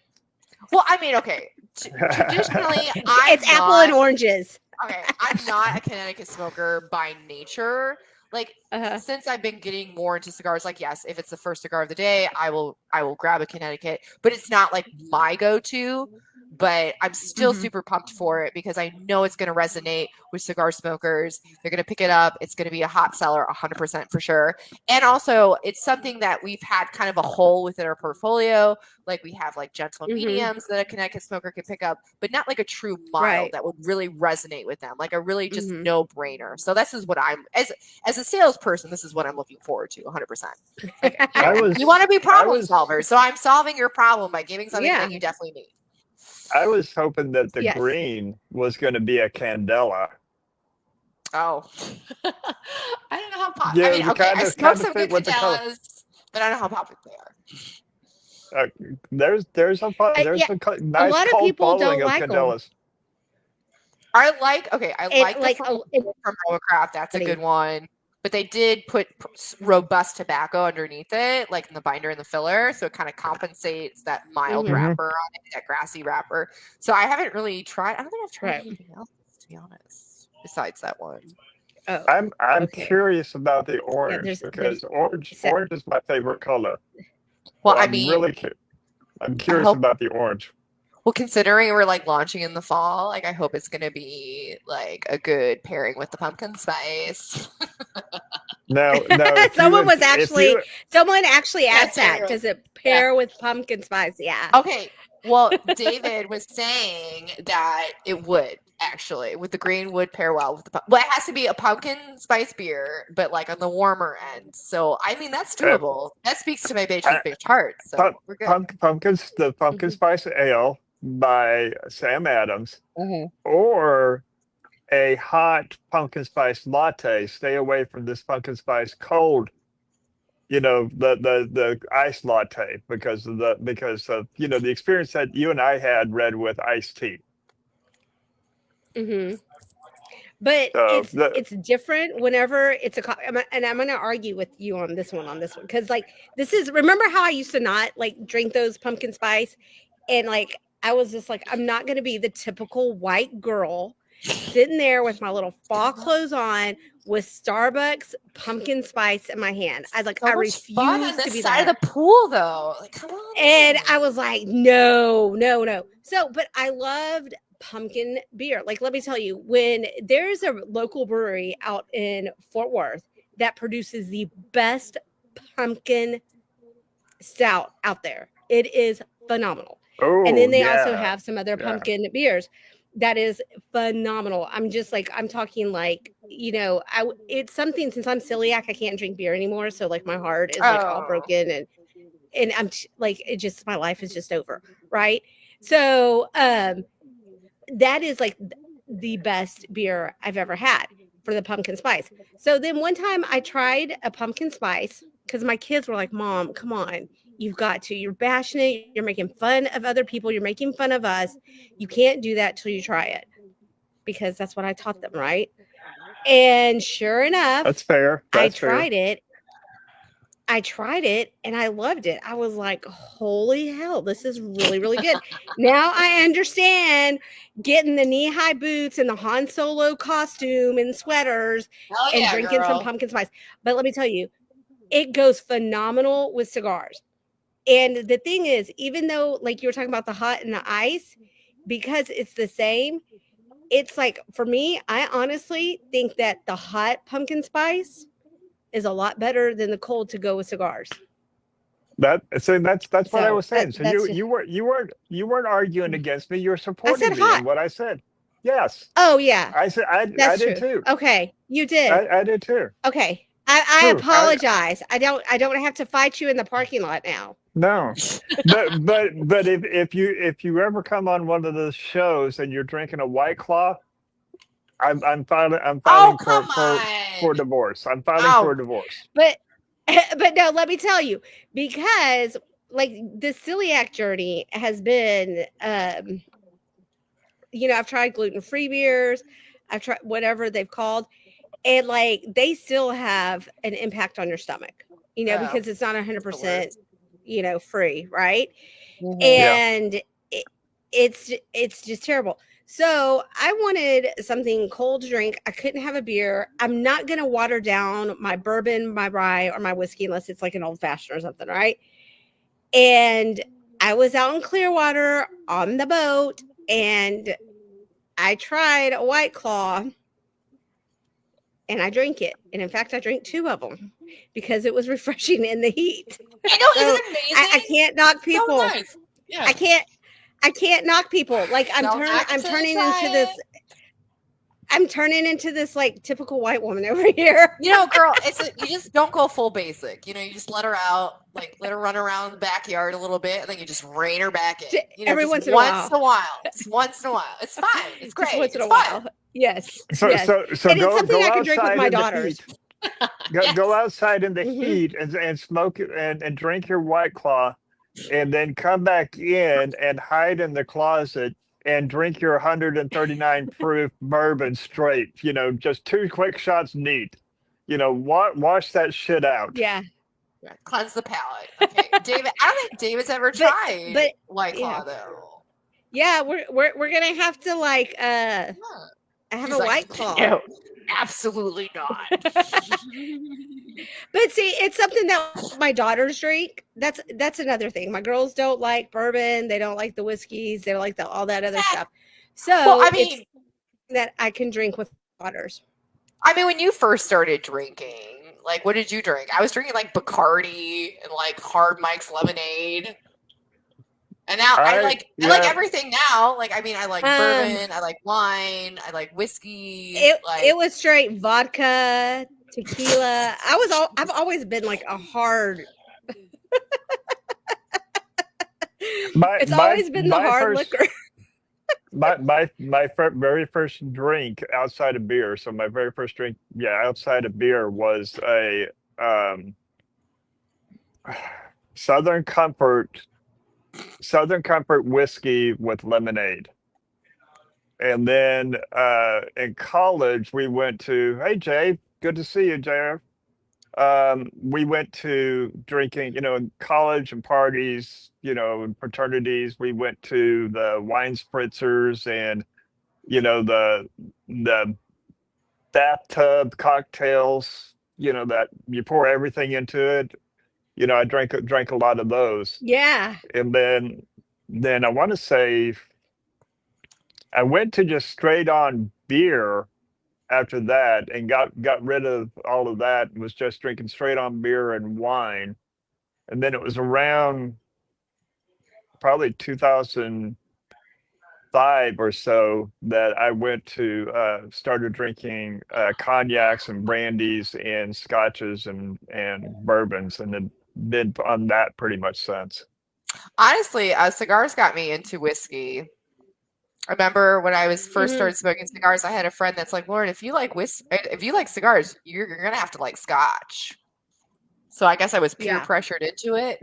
well, I mean, okay. Traditionally, It's apple and oranges. Okay, I'm not a Connecticut smoker by nature. Like since I've been getting more into cigars, like yes, if it's the first cigar of the day, I will grab a Connecticut, but it's not like my go-to. But I'm still super pumped for it because I know it's going to resonate with cigar smokers. They're going to pick it up. It's going to be a hot seller, 100% for sure. And also, it's something that we've had kind of a hole within our portfolio. Like we have like gentle mediums that a Connecticut smoker can pick up, but not like a true mild that would really resonate with them. Like a really just no-brainer. So this is what I'm as a salesperson. This is what I'm looking forward to, 100%. Like, you want to be problem solvers, so I'm solving your problem by giving something that you definitely need. I was hoping that the green was going to be a Candela. Oh, I don't know how popular. I mean, okay, I smoked some good Candelas, but I don't know how popular they are. There's a nice a lot of people don't like Candelas. I like the from Micallef. That's a good one. But they did put robust tobacco underneath it, like in the binder and the filler, so it kind of compensates that mild wrapper on it, that grassy wrapper. So I haven't really tried. I don't think I've tried anything else, to be honest, besides that one. Oh, I'm curious about the orange because orange is my favorite color. Well, I'm curious about the orange. Well, considering we're like launching in the fall, like I hope it's gonna be like a good pairing with the pumpkin spice. No. Someone actually asked that. Does it pair with pumpkin spice? Yeah. Okay. Well, David was saying that it would actually with the green would pair well with the well. It has to be a pumpkin spice beer, but like on the warmer end. So I mean that's doable. That speaks to my beige heart. So we're good. The pumpkin spice ale by Sam Adams, or a hot pumpkin spice latte. Stay away from this pumpkin spice cold. The iced latte because of the experience that you and I had read with iced tea. But it's different whenever it's and I'm going to argue with you on this one because like remember how I used to not like drink those pumpkin spice and like I was just like I'm not going to be the typical white girl sitting there with my little fall clothes on with Starbucks pumpkin spice in my hand. I refuse to be side of the pool though. Like come on. And I was like no. So but I loved pumpkin beer. Like, let me tell you, when there's a local brewery out in Fort Worth that produces the best pumpkin stout out there, it is phenomenal. And then they also have some other pumpkin beers that is phenomenal. I'm talking like, it's something since I'm celiac, I can't drink beer anymore. So like my heart is like all broken and I'm like, my life is just over. Right. So, that is like the best beer I've ever had for the pumpkin spice. So then one time I tried a pumpkin spice because my kids were like, Mom, come on, you've got to. You're bashing it. You're making fun of other people. You're making fun of us. You can't do that till you try it because that's what I taught them, right? And sure enough, that's fair. I tried it and I loved it. I was like, holy hell, this is really, really good. Now I understand getting the knee-high boots and the Han Solo costume and sweaters and drinking some pumpkin spice. But let me tell you, it goes phenomenal with cigars. And the thing is, even though like you were talking about the hot and the ice, because it's the same, it's like for me, I honestly think that the hot pumpkin spice is a lot better than the cold to go with cigars. That's what I was saying. So you weren't arguing against me. You were supporting me in what I said. Yes. Oh yeah. I said I did too. Okay, you did. I did too. Okay. I apologize. I don't have to fight you in the parking lot now. No, but if you ever come on one of those shows and you're drinking a White Claw, I'm Oh, filing come for on. divorce. I'm filing Oh, for divorce. But but no, let me tell you, because like the celiac journey has been I've tried gluten-free beers, I've tried whatever they've called, and like they still have an impact on your stomach, yeah. because it's not It's the 100%, worst. Free, right? Mhm. Yeah. And it's just terrible. So I wanted something cold to drink. I couldn't have a beer. I'm not going to water down my bourbon, my rye, or my whiskey unless it's like an old fashioned or something, right? And I was out in Clearwater on the boat, and I tried a White Claw, and I drank it. And in fact, I drank two of them because it was refreshing in the heat. I know, So isn't it amazing? I can't knock So people. nice. Yeah. I can't knock people. Like I'm Don't knock it I'm till you turning try into this it. I'm turning into this like typical white woman over here. Girl, you just don't go full basic. You just let her out, like let her run around the backyard a little bit, and then you just rein her back in. Every Just once in a once while. in a while. Just once in a while. It's fine. It's Just great. once in It's a fun. while. Yes. So Yes. And it's something go I can drink with outside my in the daughters. heat. Go Yes. outside in the Mhm. heat and smoke it and drink your White Claw, and then come back in and hide in the closet and drink your 139 proof bourbon straight. Just two quick shots neat. Wash that shit out. Yeah. Yeah, cleanse the palate. Okay, David. I don't think David's ever But tried White yeah. Claw though. Yeah, we're gonna have to like Yeah. have She's a like, White Claw. no, absolutely not. But see, it's something that my daughters drink. That's another thing. My girls don't like bourbon. They don't like the whiskeys. They don't like all that other stuff. Well, So I it's mean, that I can drink with daughters. when you first started drinking, like, what did you drink? I was drinking like Bacardi and like Hard Mike's lemonade. And now I like Yeah. everything now. Like, I like Um, bourbon, I like wine, I like whiskey. it was straight vodka, tequila. I've always been like a hard. It's always been the my hard first liquor. very first drink outside of beer. So my very first drink, outside of beer was a Southern Comfort whiskey with lemonade. And then in college, we went to, hey, Jay, good to see you, JR. We went to drinking, in college and parties, and fraternities. We went to the wine spritzers and, the bathtub cocktails, that you pour everything into it. I drank a lot of those. Yeah. And then I want to say I went to just straight on beer after that and got rid of all of that and was just drinking straight on beer and wine. And then it was around probably 2005 or so that I went to started drinking cognacs and brandies and scotches and bourbons, and then been on that pretty much since. Honestly, cigars got me into whiskey. I remember when I was first started smoking cigars, I had a friend that's like, Lauren, if you like cigars, you're gonna have to like scotch. So I guess I was peer pressured into it.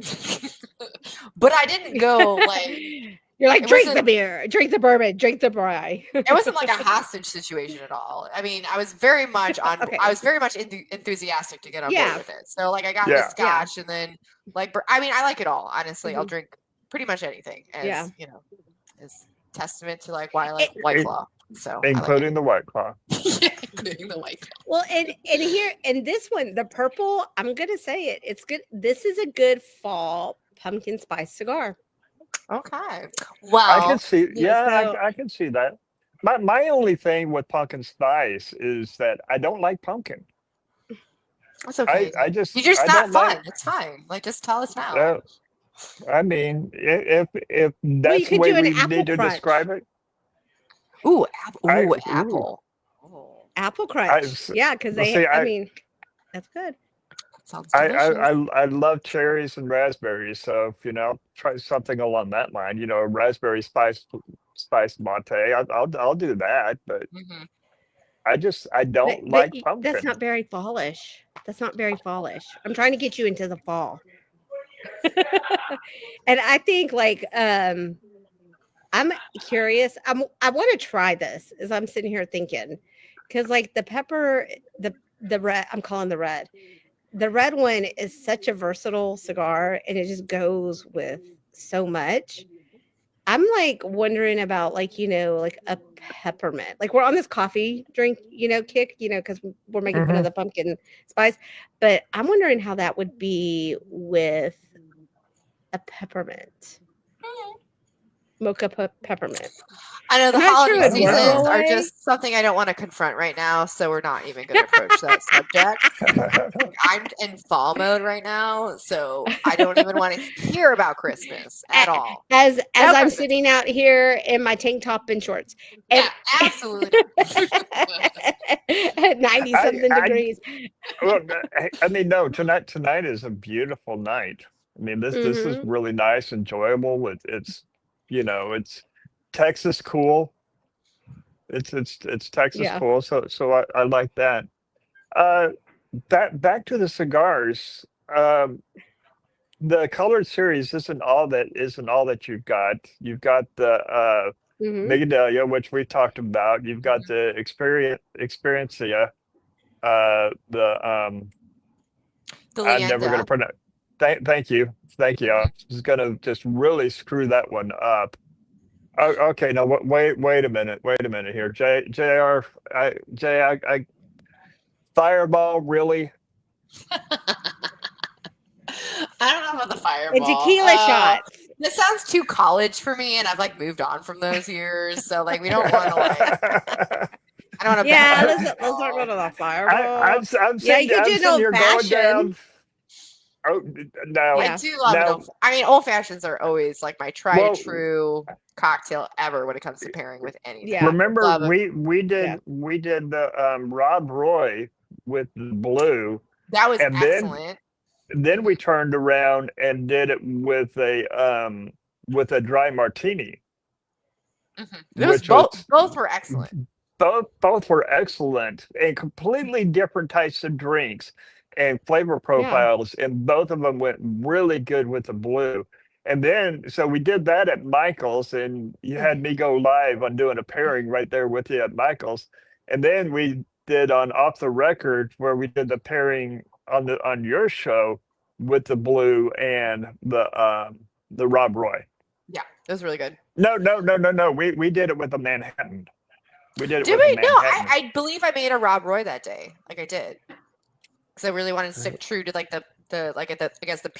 But I didn't go like you're like, drink the beer, drink the bourbon, drink the rye. It wasn't like a hostage situation at all. I was very much enthusiastic to get on board with it. So like I got the scotch and then like I like it all. Honestly, I'll drink pretty much anything as as testament to like why I like White Claw. So including the White Claw. Including the White Claw. Well, and this one, the purple, I'm gonna say it. It's good. This is a good fall pumpkin spice cigar. Okay. Well, I can see. I can see that. My only thing with pumpkin spice is that I don't like pumpkin. That's okay. I just you're just I not don't fun. It's fine. Like just tell us now. I mean, if that's the way we need to describe it. Ooh, apple. Oh. Apple crunch. Yeah, because I mean, that's good. Sounds delicious. I love cherries and raspberries. So try something along that line. A raspberry spice latte. I'll do that. But I don't like That's pumpkin. not very fallish. That's not very fallish. I'm trying to get you into the fall. And I think like I'm curious. I want to try this as I'm sitting here thinking, because like the pepper, the red, I'm calling the red. The red one is such a versatile cigar, and it just goes with so much. I'm like wondering about like like a peppermint. Like we're on this coffee drink kick because we're making fun of Hmm. the pumpkin spice, but I'm wondering how that would be with a peppermint. Mocha peppermint. I know I'm the not sure holiday it would work No. seasons all the are way. just something I don't want to confront right now, so we're not even going to approach that subject. I'm in fall mode right now, so I don't even want to hear about Christmas at all. As No I'm Christmas. sitting out here in my tank top and shorts, Yeah, and absolutely not. at 90 I something I degrees. well, I mean, no. Tonight is a beautiful night. I mean, this is Hmm. really nice, enjoyable. It's it's Texas cool. It's Texas Yeah. cool. So I like that. Uh, back to the cigars. The colored series isn't all that you've got. You've got the Hmm. Migdalia, which we talked about. You've got the Experiencia. The The I'm never going to Leanda. pronounce. Thank you. I was going to just really screw that one up. Oh, okay, no, wait a minute here, Jr. I Fireball, really? I don't know about the And fireball. tequila shots. This sounds too college for me, and I've like moved on from those years. So like, we don't want to like. I don't want to Yeah, badmouth let's talk people. about the fireball. I'm Yeah, you could do I'm an sitting old here going fashioned. down. Oh no, I Yeah. do love an now, old. I mean, old fashions are always like my tried well, true cocktail ever when it comes to pairing with anything. Yeah. remember Love it. we Yeah. did the Rob Roy with the blue, That was and excellent. then we turned around and did it with a dry martini, It was which was both were excellent. both were excellent and completely different types of drinks and flavor Yeah. profiles, and both of them went really good with the blue. And then so we did that at Michael's, and you had me go live on doing a pairing right there with you at Michael's. And then we did on Off the Record where we did the pairing on your show with the blue and the Rob Roy. Yeah, it was really good. No. We did it with the Manhattan. We did it Did with the we? No, Manhattan. I believe I made a Rob Roy that day. Like I did, because I really wanted to stick true to like the like the I guess the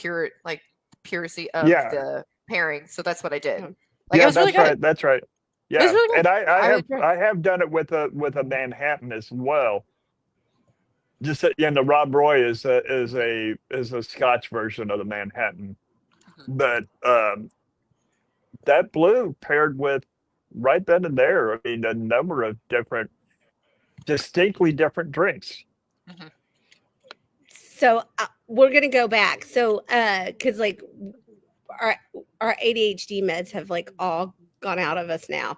purity of Yeah, the pairing. So that's what I did. Yeah. Like it yeah, was really good. that's right. It was Yeah, really good. and I would agree. I have done it with a Manhattan as well. Just that, yeah, the Rob Roy is a Scotch version of the Manhattan, but that blue paired with right then and there. I mean, a number of different, distinctly different drinks. Mhm. So we're gonna go back. So because like our ADHD meds have like all gone out of us now.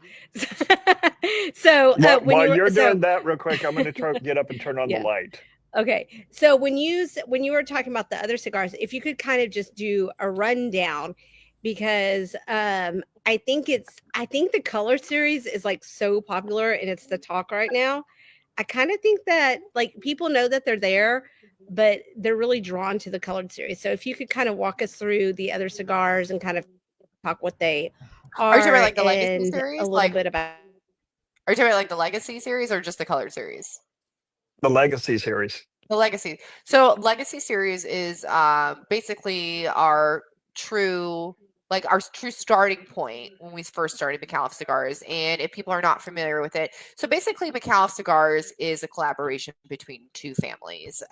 So when While you were you're doing that, real quick, I'm going to get up and turn on the yeah. light. Okay. So when you were talking about the other cigars, if you could kind of just do a rundown, because I think the color series is like so popular and it's the talk right now. I kind of think that like people know that they're there, but they're really drawn to the colored series. So if you could kind of walk us through the other cigars and kind of talk what they Are you talking about are like the Legacy and a series? little Like, bit about are you talking about like the Legacy series or just the Colored series? The Legacy series. The Legacy. So Legacy series is basically our true starting point when we first started Micallef Cigars. And if people are not familiar with it, so basically Micallef Cigars is a collaboration between two families.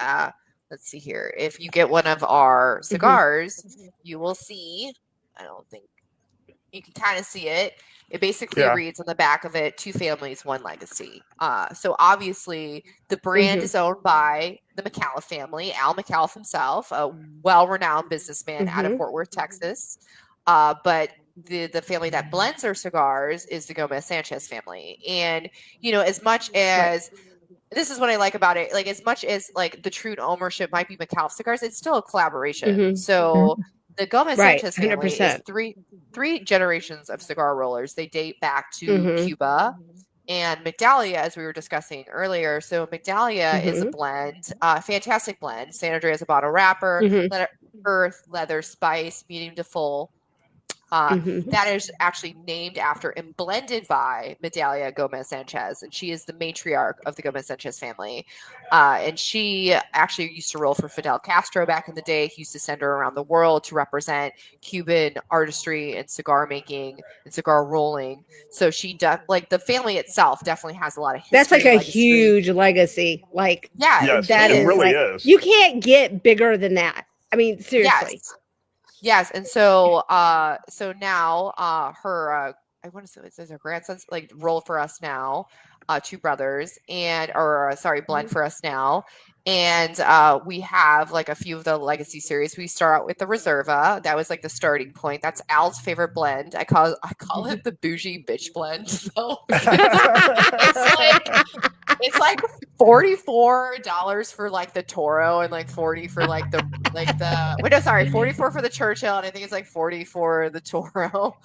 Let's see here. If you get one of our cigars, you will see, I don't think you can kind of see it. It basically Yeah. reads on the back of it, two families, one legacy. So obviously the brand is owned by the Micallef family, Al Micallef himself, a well-renowned businessman out of Fort Worth, Texas. But the family that blends our cigars is the Gomez Sanchez family. And, as much as this is what I like about it. Like, as much as like the true ownership might be Micallef cigars, it's still a collaboration. Mhm. So the Gomez Right, Sanchez family is 100%. three generations of cigar rollers. They date back to Mhm. Cuba. And Migdalia, as we were discussing earlier, so Migdalia is a blend, fantastic blend. San Andreas Habano wrapper, Mhm. earth, leather, spice, medium to full. Mhm. That is actually named after and blended by Medalia Gomez Sanchez, and she is the matriarch of the Gomez Sanchez family. And she actually used to roll for Fidel Castro back in the day. He used to send her around the world to represent Cuban artistry and cigar making and cigar rolling. So she like the family itself definitely has a lot of history. That's like a legacy. huge legacy. Like, Yeah, Yes, that it is really like, is. you can't get bigger than that. I mean, seriously. Yes, and so so now her I want to say it says her grandsons like roll for us now, two brothers and or sorry, blend for us now. And we have like a few of the legacy series. We start out with the Reserva. That was like the starting point. That's Al's favorite blend. I call it the bougie bitch blend. So it's like $44 for like the Toro and like 40 for like the wait, no, sorry, 44 for the Churchill, and I think it's like 40 for the Toro.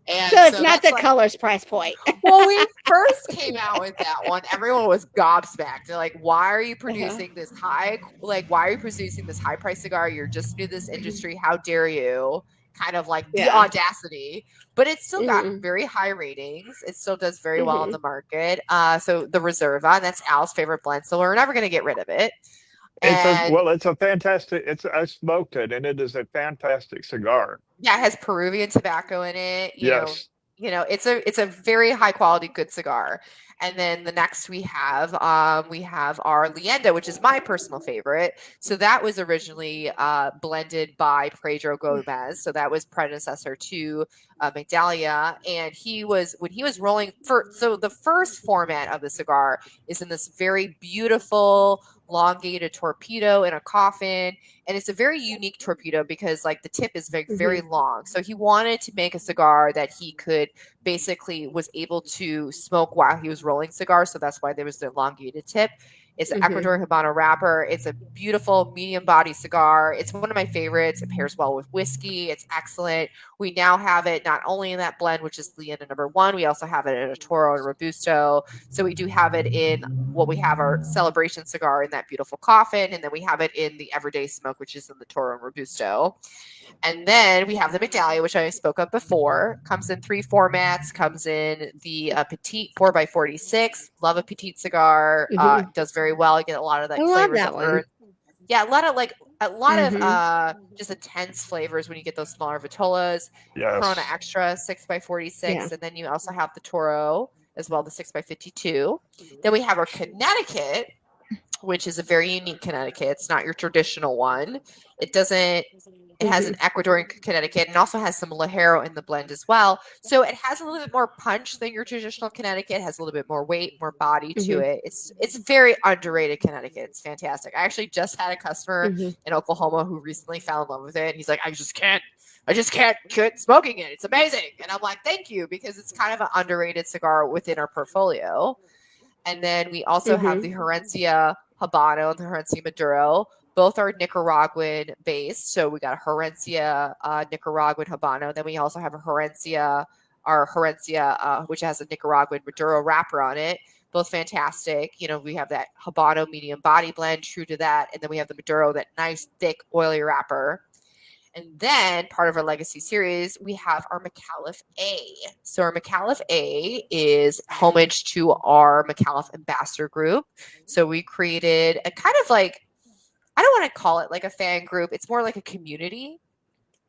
And So it's not that's the colors price point. well, we first came out with that one, everyone was gobsmacked. They're like, why are you producing this why are you producing this high price cigar? You're just new to this industry. How dare you? Kind of like the audacity, but it's still got very high ratings. It still does very well in the market. So the Reserva, and that's Al's favorite blend. So we're never going to get rid of it. It's a fantastic. I smoked it, and it is a fantastic cigar. Yeah, it has Peruvian tobacco in it. Yes. It's a very high quality, good cigar. And then the next we have our Leyenda, which is my personal favorite. So that was originally blended by Pedro Gomez. So that was predecessor to Migdalia. And when he was rolling so the first format of the cigar is in this very beautiful elongated torpedo in a coffin. And it's a very unique torpedo because like the tip is very, very long. So he wanted to make a cigar that he could was able to smoke while he was rolling cigars. So that's why there was the elongated tip. It's an Ecuadorian Habano wrapper. It's a beautiful medium body cigar. It's one of my favorites. It pairs well with whiskey. It's excellent. We now have it not only in that blend, which is Leyenda #1, we also have it in a Toro and Robusto. So we do have it in what we have our celebration cigar in that beautiful coffin. And then we have it in the everyday smoke, which is in the Toro and Robusto. And then we have the Migdalia, which I spoke of before. Comes in 3 formats. Comes in the petite 4x46. Love a petite cigar. Does very well. You get a lot of that flavors of earth. Yeah, a lot of just intense flavors when you get those smaller vitolas. Yes. Corona Extra 6x46, and then you also have the Toro as well, the 6x52. Then we have our Connecticut, which is a very unique Connecticut. It's not your traditional one. It has an Ecuadorian Connecticut and also has some Ligero in the blend as well. So it has a little bit more punch than your traditional Connecticut. It has a little bit more weight, more body to it. It's very underrated Connecticut. It's fantastic. I actually just had a customer in Oklahoma who recently fell in love with it. And he's like, I just can't quit smoking it. It's amazing. And I'm like, thank you, because it's kind of an underrated cigar within our portfolio. And then we also have the Herencia Habano and the Herencia Maduro. Both are Nicaraguan based. So we got a Herencia Nicaraguan Habano. Then we also have a Herencia, which has a Nicaraguan Maduro wrapper on it. Both fantastic. We have that Habano medium body blend, true to that. And then we have the Maduro, that nice, thick, oily wrapper. And then part of our legacy series, we have our Micallef A. So our Micallef A is homage to our Micallef ambassador group. So we created a kind of like, I don't want to call it like a fan group. It's more like a community.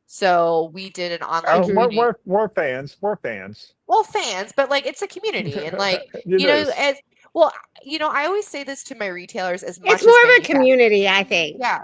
So we did an online community. We're fans. Well, fans, but like it's a community, and like I always say this to my retailers as much. It's more of a community, I think. Yeah.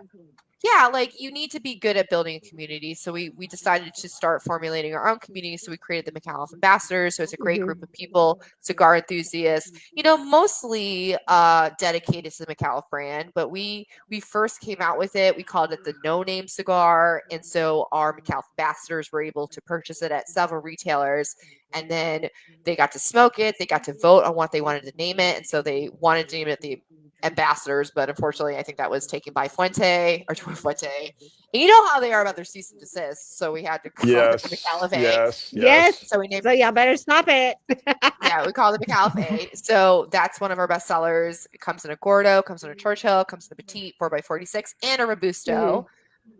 yeah, like you need to be good at building a community. So we decided to start formulating our own community. So we created the Micallef Ambassadors. So it's a great group of people, cigar enthusiasts, mostly dedicated to the Micallef brand. But we first came out with it. We called it the No Name Cigar, and so our Micallef ambassadors were able to purchase it at several retailers, and then they got to smoke it. They got to vote on what they wanted to name it, and so they wanted to name it the ambassadors, but unfortunately, I think that was taken by Fuente. And you know how they are about their cease and desist, so we had to call it the Yes, Micallef A. yes, Yes. So we named, So y'all better stop it. yeah, we call it the Micallef A. So that's one of our best sellers. It comes in a Gordo, comes in a Churchill, comes in a Petite 4x46, and a Robusto.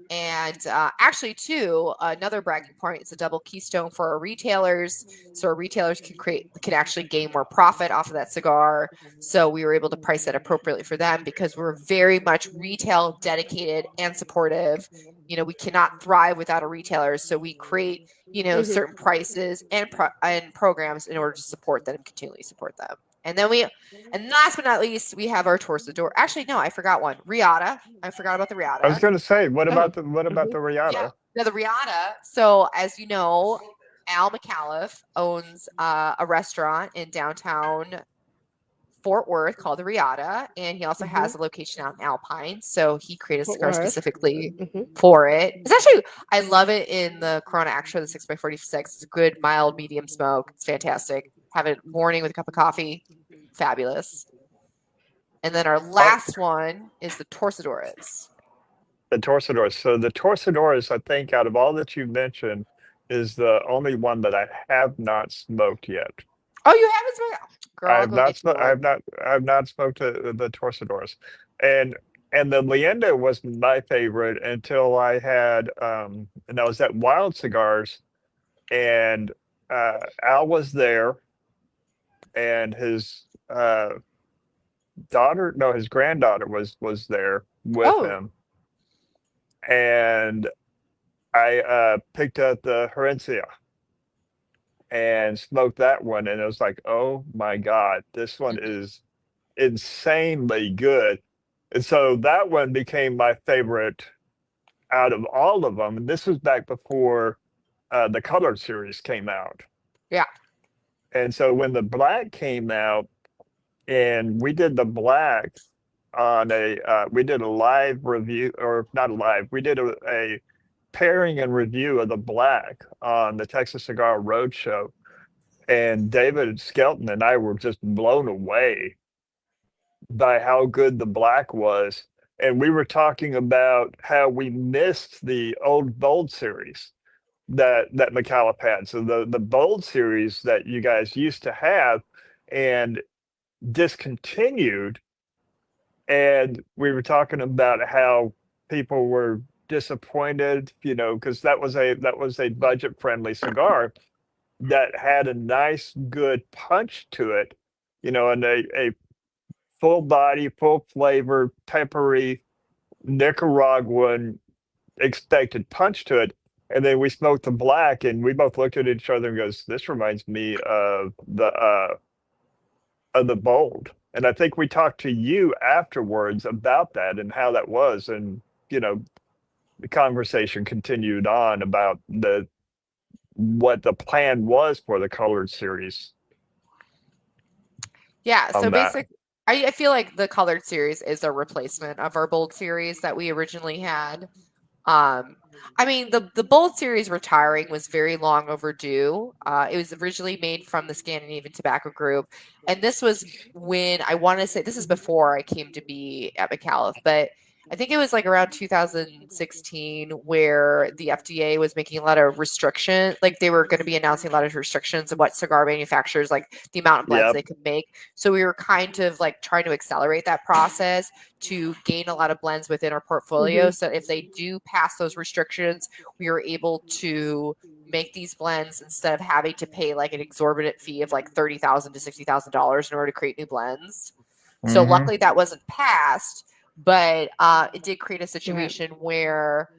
And actually, too, another bragging point, it's a double keystone for our retailers. So our retailers can actually gain more profit off of that cigar. So we were able to price that appropriately for them because we're very much retail dedicated and supportive. We cannot thrive without our retailers. So we create, certain prices and programs in order to support them and continually support them. And then and last but not least, we have our Torsador. Actually, no, I forgot one. Riata. I forgot about the Riata. I was going to say, what about the Riata? Yeah, now the Riata. So as you know, Al Micallef owns a restaurant in downtown Fort Worth called the Riata, and he also has a location out in Alpine. So he created a cigar specifically for it. It's actually, I love it in the Corona Extra, the 6x46. It's a good, mild, medium smoke. It's fantastic. Have it morning with a cup of coffee. Fabulous. And then our last one is the Torcedores. The Torcedores. So the Torcedores, I think, out of all that you mentioned, is the only one that I have not smoked yet. Oh, you haven't smoked? Girl, I have not smoked the Torcedores, and the Leyenda was my favorite until I had and I was at Wild Cigars, and Al was there, and his his granddaughter was there with him, and I picked up the Herencia and smoked that one, and it was like, oh my God, this one is insanely good. And so that one became my favorite out of all of them. And this was back before the Colored series came out. Yeah. And so when the black came out, and we did the black on we did a live review, or not live, we did a pairing and review of the black on the Texas Cigar Roadshow. And David Skelton and I were just blown away by how good the black was. And we were talking about how we missed the old Bold series that Micallef had. So the Bold series that you guys used to have and discontinued. And we were talking about how people were disappointed, because that was a budget friendly cigar that had a nice, good punch to it, and a full body, full flavor, peppery Nicaraguan expected punch to it. And then we smoked the black, and we both looked at each other and goes, "This reminds me of the Bold." And I think we talked to you afterwards about that and how that was, and the conversation continued on about what the plan was for the Colored series. Yeah, so basically, I feel like the Colored series is a replacement of our Bold series that we originally had. The Bold series retiring was very long overdue. It was originally made from the Scandinavian Tobacco Group, and this was when, I want to say, this is before I came to be at Micallef, but I think it was like around 2016 where the FDA was making a lot of restrictions. Like they were going to be announcing a lot of restrictions of what cigar manufacturers, like the amount of blends they could make. So we were kind of like trying to accelerate that process to gain a lot of blends within our portfolio. So if they do pass those restrictions, we were able to make these blends instead of having to pay like an exorbitant fee of like $30,000 to $60,000 in order to create new blends. So luckily that wasn't passed. But it did create a situation where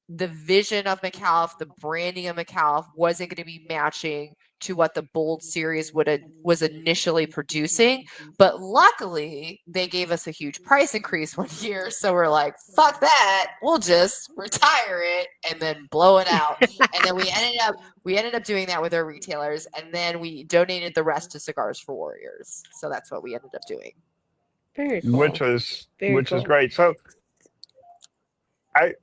the vision of Micallef, the branding of Micallef wasn't going to be matching to what the Bold series was initially producing. But luckily, they gave us a huge price increase one year. So we're like, fuck that. We'll just retire it and then blow it out. And then we ended up doing that with our retailers. And then we donated the rest to Cigars for Warriors. So that's what we ended up doing. Very cool. which is Very cool. great. So I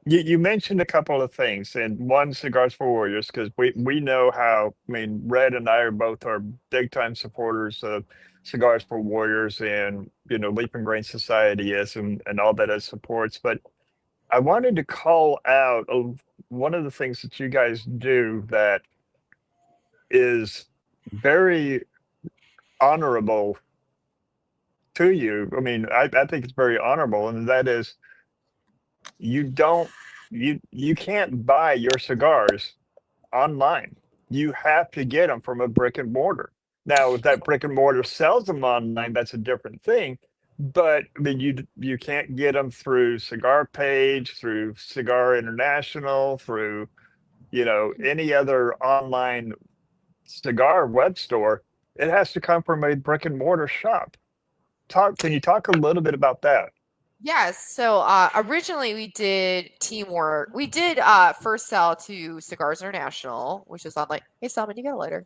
you mentioned a couple of things, and one, Cigars for Warriors, because we know how. I mean, Red and I are big time supporters of Cigars for Warriors, and Leap and Grain Society is, and all that it supports. But I wanted to call out one of the things that you guys do that is very honorable to you. I mean, I think it's very honorable, and that is you can't buy your cigars online. You have to get them from a brick and mortar. Now, if that brick and mortar sells them online, that's a different thing. But I mean, you can't get them through Cigar Page, through Cigar International, through any other online cigar web store. It has to come from a brick and mortar shop. Can you talk a little bit about that? Yes. So originally we did teamwork. We did first sell to Cigars International, which is on like, hey Salmon, you got a lighter?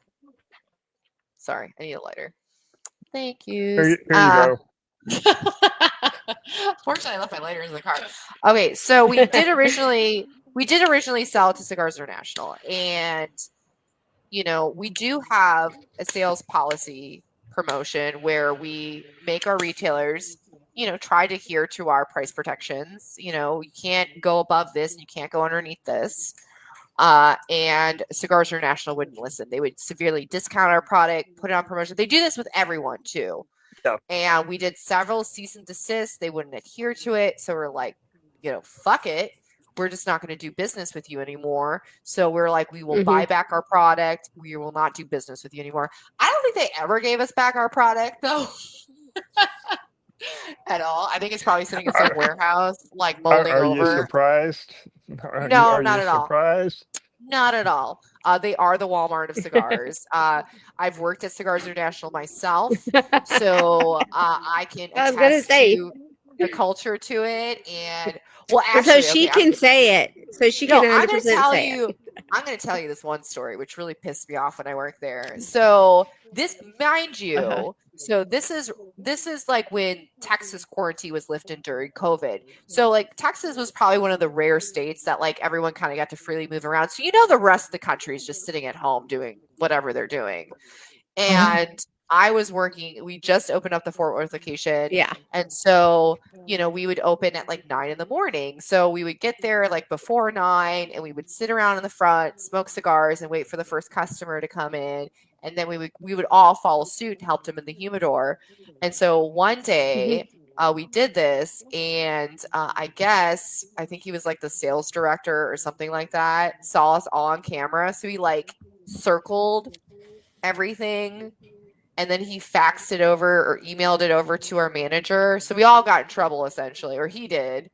Sorry, I need a lighter. Thank you. Here you go. Fortunately, I left my lighter in the car. Okay, so we did originally sell to Cigars International, and we do have a sales policy promotion where we make our retailers try to adhere to our price protections. You can't go above this and you can't go underneath this. And Cigars International wouldn't listen. They would severely discount our product, put it on promotion. They do this with everyone too. Yeah. And we did several cease and desist. They wouldn't adhere to it. So we're like, fuck it. We're just not going to do business with you anymore. So we're like, we will buy back our product. We will not do business with you anymore. I don't think they ever gave us back our product though. At all. I think it's probably sitting in some warehouse, like molding over. Are you surprised? No, not at all. Surprised? Not at all. They are the Walmart of cigars. I've worked at Cigars International myself, so I can attest to the culture to it. And well, actually, so she can say it. So she can 100% say it. I'm going to tell you this one story, which really pissed me off when I worked there. So this, mind you, so this is like when Texas quarantine was lifted during COVID. So like Texas was probably one of the rare states that like everyone kind of got to freely move around. So the rest of the country is just sitting at home doing whatever they're doing. And I was working, we just opened up the Fort Worth location. Yeah. And so, we would open at like 9 a.m. So we would get there like before 9 and we would sit around in the front, smoke cigars and wait for the first customer to come in. And then we would all follow suit and help them in the humidor. And so one day we did this, and I think he was like the sales director or something like that, saw us all on camera. So he like circled everything, and then he faxed it over or emailed it over to our manager. So we all got in trouble essentially, or he did.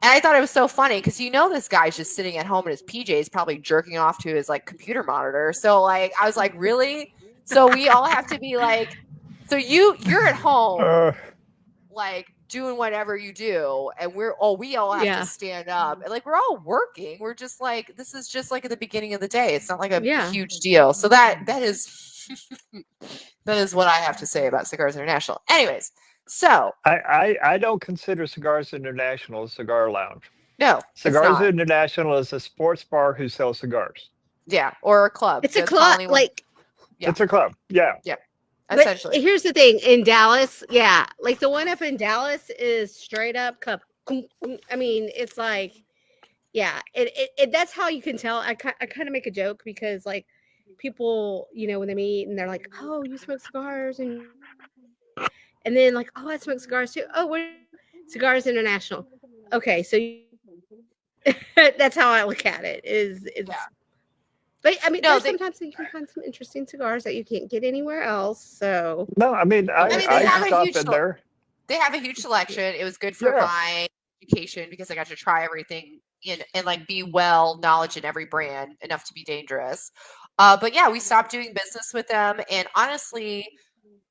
And I thought it was so funny because this guy's just sitting at home in his PJs, probably jerking off to his like computer monitor. So like I was like, really? So we all have to be like, so you're at home, like doing whatever you do, and we all have to stand up, and like we're all working. We're just like, this is just like at the beginning of the day. It's not like a huge deal. So that is that is what I have to say about Cigars International. Anyways. So I don't consider Cigars International a cigar lounge. No, Cigars International is a sports bar who sells cigars. Yeah, or a club. It's a club, it's a club. Yeah. Yeah. Essentially. But here's the thing: in Dallas, like the one up in Dallas is straight up cup. I mean, it's like, it that's how you can tell. I kind of make a joke because like people, when they meet and they're like, "Oh, you smoke cigars," and then like, "Oh, I smoke cigars too." "Oh, what Cigars International?" Okay, so that's how I look at it. But I mean, sometimes you can find some interesting cigars that you can't get anywhere else. So no, I mean, I stopped in there. They have a huge selection. It was good for my education because I got to try everything and like be knowledge in every brand enough to be dangerous. But yeah, we stopped doing business with them. And honestly,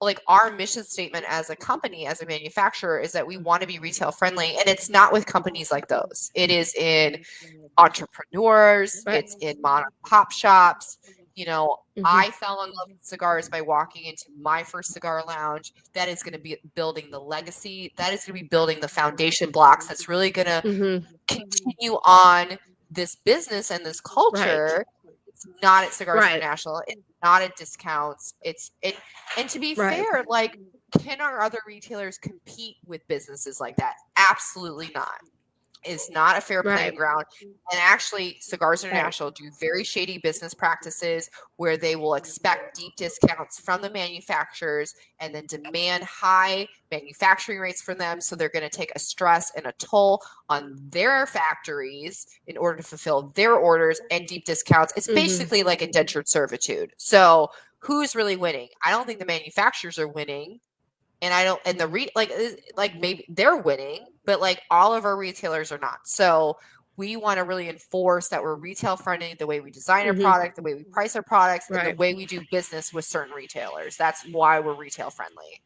like our mission statement as a company, as a manufacturer, is that we want to be retail friendly. And it's not with companies like those. It is in entrepreneurs, Right. it's in mom and pop shops. You know, Mhm. I fell in love with cigars by walking into my first cigar lounge. That is going to be building the legacy. That is going to be building the foundation blocks. That's really going to Mhm. continue on this business and this Right. culture. It's not at Cigars Right. International. It's not at discounts. And to be Right. fair, like, can our other retailers compete with businesses like that? Absolutely not. It's not a fair playing Right. ground. And actually, Cigars Right. International do very shady business practices where they will expect deep discounts from the manufacturers and then demand high manufacturing rates for them. So they're going to take a stress and a toll on their factories in order to fulfill their orders and deep discounts. It's Mhm. basically like indentured servitude. So who's really winning? I don't think the manufacturers are winning. And I don't, and like maybe they're winning, but like all of our retailers are not. So we want to really enforce that we're retail friendly, the way we design our Mhm. product, the way we price our products, and the Right. way we do business with certain retailers. That's why we're retail friendly.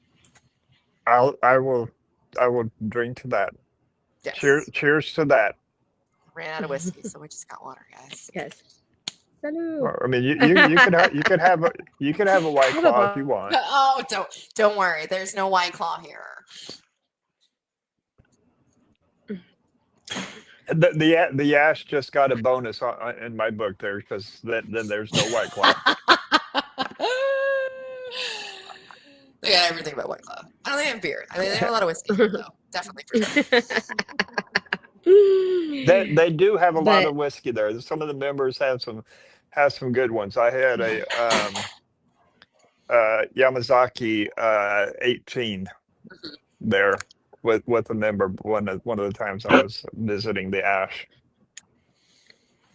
I will drink to that. Yes. Cheers to that. Ran out of whiskey, so we just got water, guys. Yes. Salut. Well, I mean, you could have a White Hold up, Claw if you want. Oh, don't worry. There's no White Claw here. The ash just got a bonus in my book there because then there's no White Claw. They got everything but White Claw. I don't think they have beer. I mean, they have a lot of whiskey, though. Definitely for sure. They do have a lot But of whiskey there. Some of the members have some good ones. I had a Yamazaki 18 there with a member one of the times I was visiting the ash.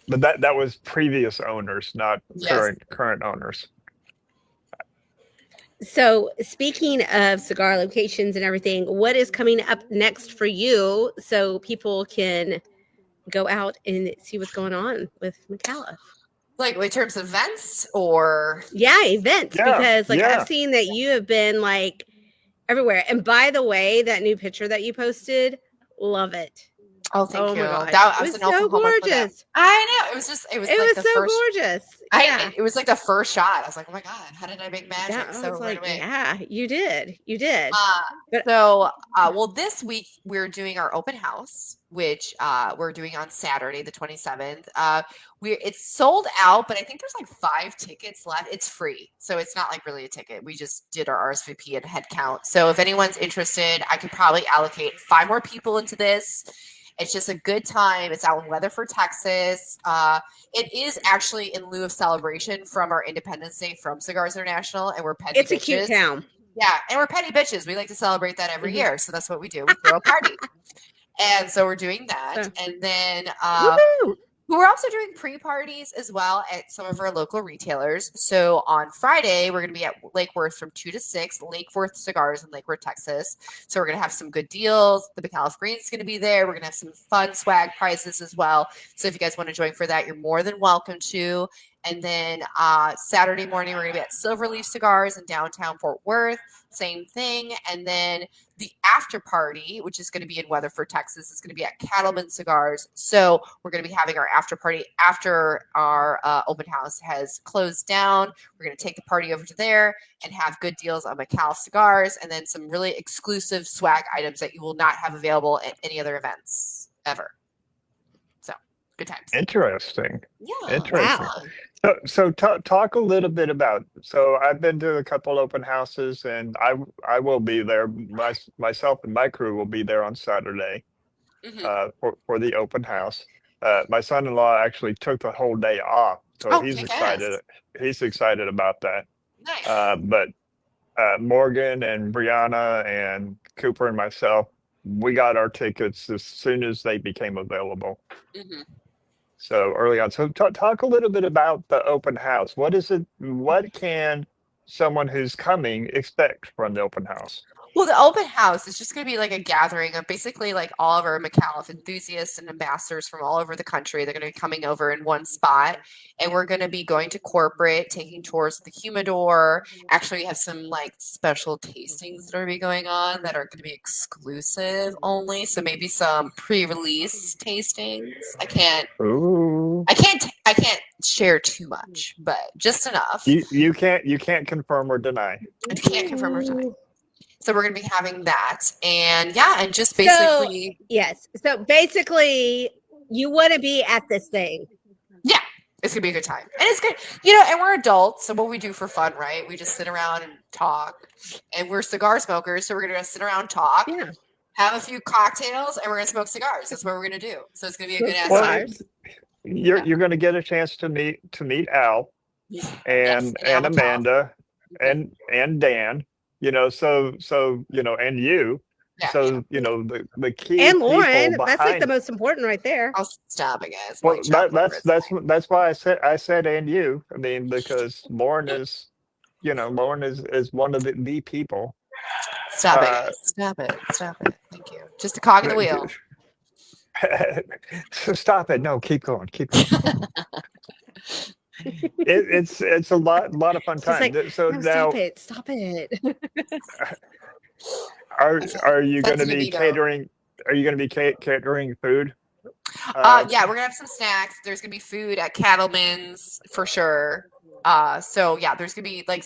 But that was previous owners, not Yes. current owners. so speaking of cigar locations and everything, what is coming up next for you so people can go out and see what's going on with Micallef? Like in terms of events or Yeah, events, Yeah, because like yeah. I've seen that you have been like everywhere. And by the way, that new picture that you posted, love it. oh, thank Oh you. my gosh, That it I was in so Oklahoma for that. gorgeous. I know. It was It like was the so first. gorgeous. Yeah, It was like the first shot. I was like, oh my god, how did I make magic that I so was right like, away? yeah, you did. But Well, this week we're doing our open house, which we're doing on Saturday, the 27th. It's sold out, but I think there's like 5 tickets left. It's free, so it's not like really a ticket. We just did our RSVP and head count. So if anyone's interested, I could probably allocate 5 more people into this. It's just a good time. It's out in Weatherford, Texas. It is actually in lieu of celebration from our Independence Day from Cigars International, and we're petty it's a bitches. cute town. Yeah, and we're petty bitches. We like to celebrate that every Mhm. year, so that's what we do. We throw a party, and so we're doing that. So, And then woohoo! we're also doing pre-parties as well at some of our local retailers. So on Friday, we're going to be at Lake Worth from 2 to 6, Lake Worth Cigars in Lake Worth, Texas. So we're going to have some good deals. The Micallef Green is going to be there. We're going to have some fun swag prizes as well. So if you guys want to join for that, you're more than welcome to. And then Saturday morning, we're going to be at Silverleaf Cigars in downtown Fort Worth. Same thing. And then the after party, which is going to be in Weatherford, Texas, is going to be at Cattleman Cigars. So we're going to be having our after party after our open house has closed down. We're going to take the party over to there and have good deals on Micallef cigars and then some really exclusive swag items that you will not have available at any other events ever. So good times. Interesting. Yeah. Interesting. Wow. So talk a little bit about. So I've been to a couple open houses, and I will be there. Myself and my crew will be there on Saturday Mhm. For the open house. My son-in-law actually took the whole day off, so Oh, he's kick excited. ass. He's excited about that. Nice. But Morgan and Brianna and Cooper and myself, we got our tickets as soon as they became available. Mhm. So early on. So talk a little bit about the open house. What is it? What can someone who's coming expect from the open house? Well, the open house is just going to be like a gathering of basically like all of our Micallef enthusiasts and ambassadors from all over the country. They're going to be coming over in one spot, and we're going to be going to corporate, taking tours of the humidor. Actually, we have some like special tastings that are going to be going on that are going to be exclusive only. So maybe some pre-release tastings. Ooh. I can't share too much, but just enough. You can't confirm or deny. I can't confirm or deny. So we're going to be having that, and yeah, and just basically, yes. So basically, you want to be at this thing. yeah, it's gonna be a good time, and it's good, you know. And we're adults, so what we do for fun, right? We just sit around and talk, and we're cigar smokers, so we're gonna sit around, talk, Yeah. have a few cocktails, and we're gonna smoke cigars. That's what we're gonna do. So it's gonna be a good ass Well, time. you're going to get a chance to meet Al and Al and Paul. Amanda and Dan. You know, so you know, and you. Yeah, So you know the key And people Lauren, that's like the behind- most important right there. I'll stop it, guys. Well, White chocolate that's why I said and you. I mean, because Lauren is, you know, Lauren is one of the people. Stop it, guys. Stop it. Thank you. Just a cog in the wheel. So stop it. No, keep going. It's a lot of fun She's time. like, So no, now, stop it. are you going to That's be libido. catering? Are you going to be catering food? Yeah, we're gonna have some snacks. There's gonna be food at Cattleman's for sure. So yeah, there's gonna be like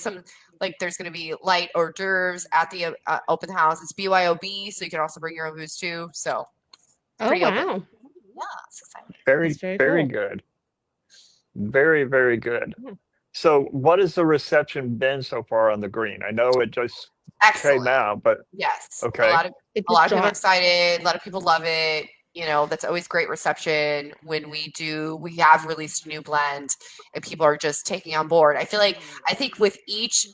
there's gonna be light hors d'oeuvres at the open house. It's BYOB, so you can also bring your own booze too. So Oh, pretty open. wow. Yeah, it's exciting. Very That's very very cool. good. Very good. So, what has the reception been so far on the green? I know it just Excellent. came out, but Yes. Okay. A lot of It people are dropped. excited. A lot of people love it. You know, that's always great reception when we have released a new blend and people are just taking on board. I think with each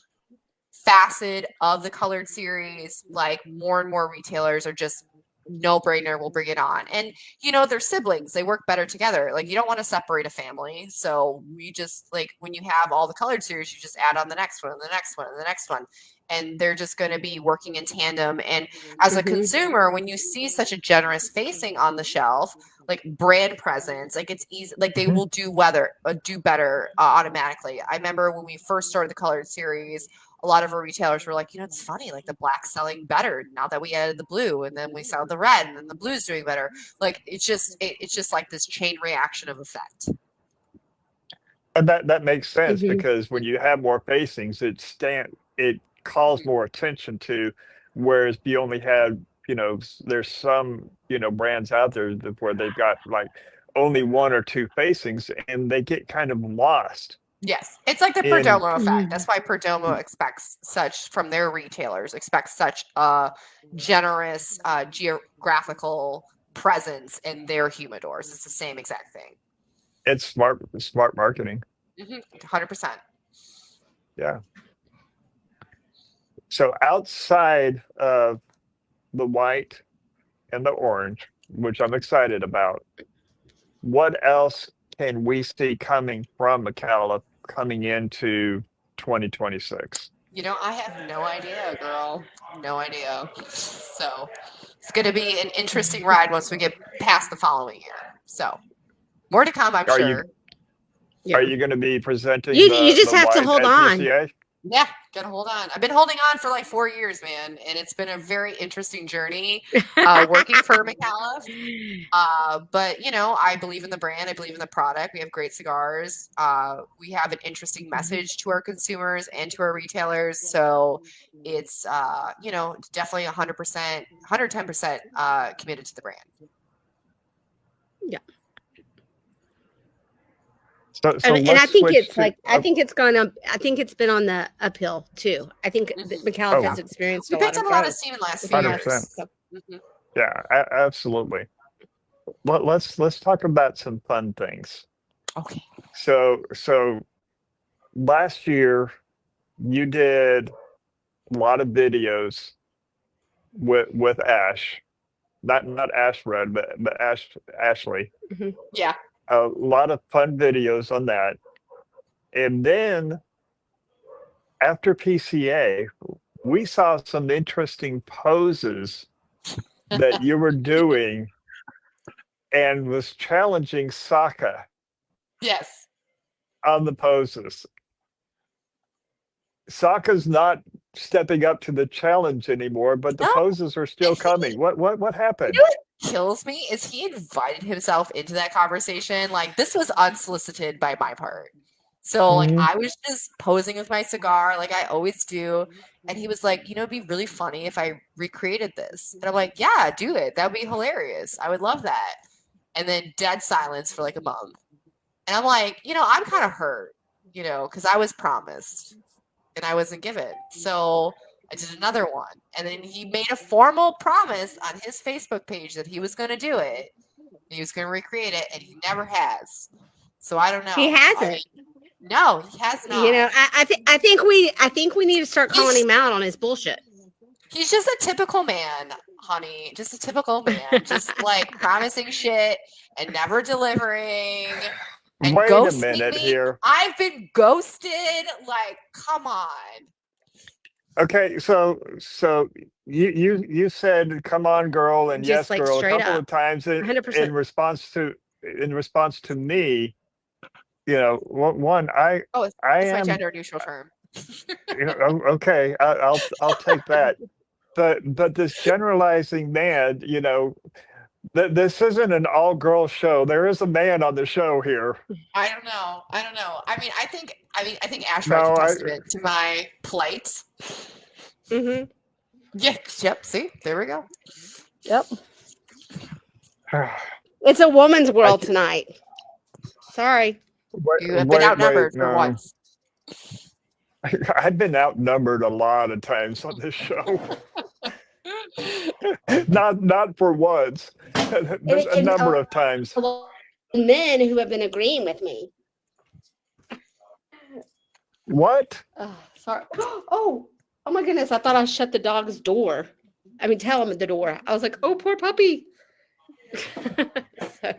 facet of the colored series, like more and more retailers are just no brainer, we'll bring it on. And you know, they're siblings, they work better together. Like you don't want to separate a family. So we just like when you have all the colored series, you just add on the next one and the next one and the next one. And they're just going to be working in tandem. And as a Mhm. consumer, when you see such a generous facing on the shelf, like brand presence, like it's easy, like they will do better automatically. I remember when we first started the colored series, a lot of our retailers were like, you know, it's funny, like the black's selling better now that we added the blue, and then we sell the red, and then the blue's doing better. Like it's just like this chain reaction of effect. And that makes sense Mhm. because when you have more facings, it calls more attention to, whereas you only have, you know, there's some, you know, brands out there where they've got like only one or two facings and they get kind of lost. Yes, it's like the In- Perdomo effect. That's why Perdomo expects such from their retailers, expects such a generous geographical presence in their humidors. It's the same exact thing. It's smart marketing. 100%. Yeah. So outside of the white and the orange, which I'm excited about, what else can we see coming from Micallef coming into 2026? You know, I have no idea, girl. No idea. So it's going to be an interesting ride once we get past the following year. So more to come, I'm Are you- sure. Yeah. Are you going to be presenting You the just have to white hold at on. PCA? Yeah, gotta hold on. I've been holding on for like 4 years, man, and it's been a very interesting journey working for Micallef. But you know, I believe in the brand. I believe in the product. We have great cigars. We have an interesting message to our consumers and to our retailers. So it's you know, definitely 100%, 110% committed to the brand. So And I let's think switch it's to- like I think it's gone up. I think it's been on the uphill too. I think Micallef Oh. has experienced We a lot picked of up a lot of growth. steam in the last few 100%. years. So, Mhm. Yeah, absolutely. Let's talk about some fun things. Okay. So last year you did a lot of videos with Ash, not Ash Red, but Ashley. Yeah. A lot of fun videos on that. And then after PCA, we saw some interesting poses that you were doing and was challenging Sokka Yes. on the poses. Sokka's not stepping up to the challenge anymore, but the No, poses are still and he- coming. What You happened? know what kills me is he invited himself into that conversation. Like this was unsolicited by my part. So like Mhm. I was just posing with my cigar like I always do. And he was like, it'd be really funny if I recreated this. And I'm like, yeah, do it. That would be hilarious. I would love that. And then dead silence for like a month. And I'm like, I'm kind of hurt, because I was promised and I wasn't given. So I did another one. And then he made a formal promise on his Facebook page that he was going to do it. He was going to recreate it, and he never has. So I don't know. He hasn't. No, he has not. I think we need to start calling He's- him out on his bullshit. He's just a typical man, honey. Just a typical man. Just like promising shit and never delivering. And Wait a ghosting minute me. here. I've been ghosted. Like, come on. Okay, so you said "come on, girl" and Just "yes, like girl" a straight couple up. of times in 100%. response to me. One, Oh, I it's my am gender neutral term. okay. I'll take that. But this generalizing man, this isn't an all girl show. There is a man on the show here. I don't know. I mean, I think Ashra No, can I testament to my plight. Mm-hmm. Yeah. Yep. See, there we go. Yep. It's a woman's world I- tonight. Sorry. You have been outnumbered for no. once. I've been outnumbered a lot of times on this show. Not for once. A number of times. Men who have been agreeing with me. What? Oh, sorry. Oh my goodness. I thought I shut the dog's door. I mean, tell him at the door. I was like, oh, poor puppy. So,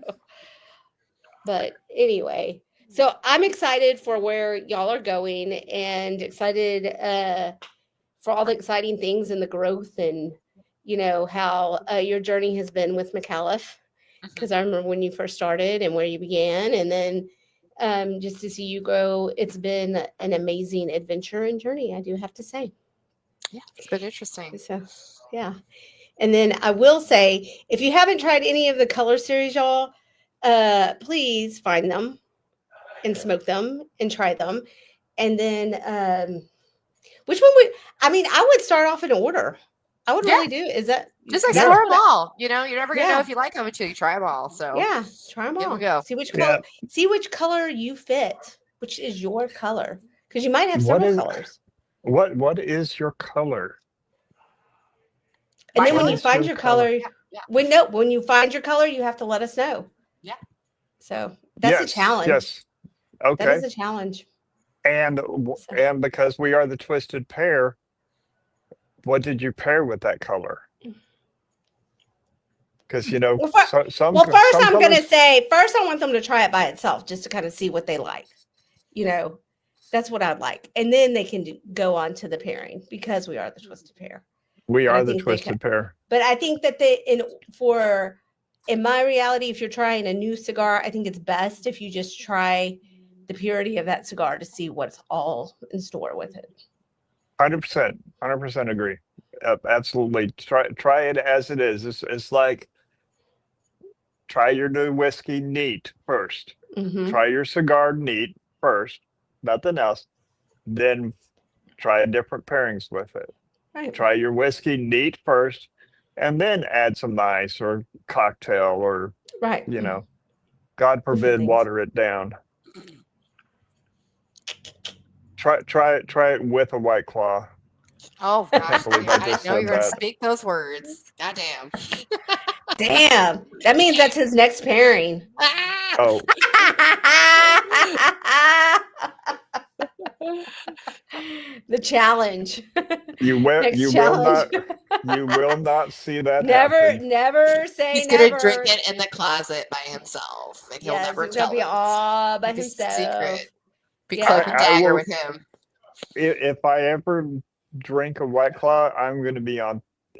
but anyway, so I'm excited for where y'all are going and excited for all the exciting things and the growth and, how your journey has been with Micallef. Because I remember when you first started and where you began, and then just to see you grow, it's been an amazing adventure and journey, I do have to say. Yeah, it's been interesting. So, yeah. And then I will say, if you haven't tried any of the color series, y'all, please find them and smoke them and try them. And then, which one I would start off in order. I would really do. Is that Just explore them all? You're never gonna know if you like them until you try them all. So yeah, try them all. Here we go. See which color. Yeah. See which color you fit. Which is your color? Because you might have several colors. What is your color? And then What when you is find your your color, Yeah. when you find your color, you have to let us know. Yeah. So that's a challenge. Yes. Okay. That is a challenge. And because we are the twisted pair, what did you pair with that color? Because Well, first I'm going to say, first I want them to try it by itself just to kind of see what they like. That's what I'd like. And then they can go on to the pairing because we are the twisted pair. We are the twisted pair. But I think that in my reality, if you're trying a new cigar, I think it's best if you just try the purity of that cigar to see what's all in store with it. 100% agree. Absolutely. Try it as it is. It's like try your new whiskey neat first. Mm-hmm. Try your cigar neat first, nothing else. Then try different pairings with it. Right. Try your whiskey neat first, and then add some ice or cocktail or right. God forbid, water it down. Try it with a White Claw. Oh gosh, believe I I didn't just know you said were gonna that. speak those words. Goddamn. Damn. That means that's his next pairing. Oh, The challenge. you will challenge. not see that Never happen. say He's never. gonna drink it in the closet by himself, and he'll never he's tell gonna be us. all by It's himself. a secret. Be Yeah. cloak and I dagger will- with him. If I ever drink a White Claw, I'm going to be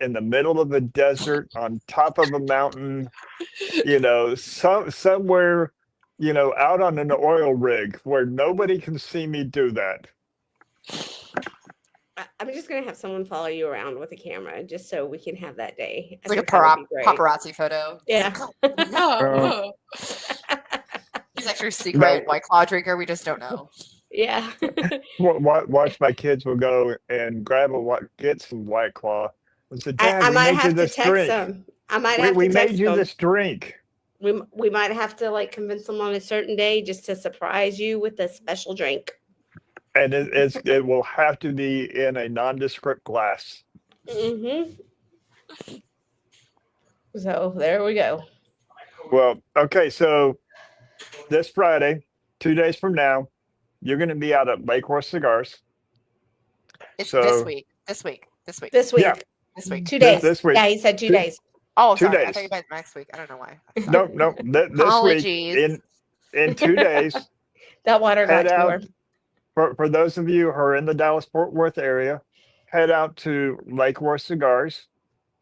in the middle of the desert, on top of a mountain, somewhere, out on an oil rig where nobody can see me do that. I'm just gonna have someone follow you around with a camera just so we can have that day. It's like a think that would be great. paparazzi photo. Yeah. Uh, He's actually a No, secret White Claw drinker. We just don't know. Yeah. watch my kids will go and get some White Claw. I said, Dad, I we might made you have to this text drink. them. I might We, have we to made text you them. this drink. We might have to like convince them on a certain day just to surprise you with a special drink. And it will have to be in a nondescript glass. Mm-hmm. So there we go. Well, okay, so this Friday, 2 days from now, you're going to be out at Lake Horse Cigars. It's So this week. This week. This yeah, week. This week. 2 days. this week. Yeah, he said 2 days. Oh, 2 sorry. I days. thought you meant next week. I don't know why. No, this week Apologies. in 2 days. That water got Head to out her. for those of you who are in the Dallas-Fort Worth area. Head out to Lake Horse Cigars.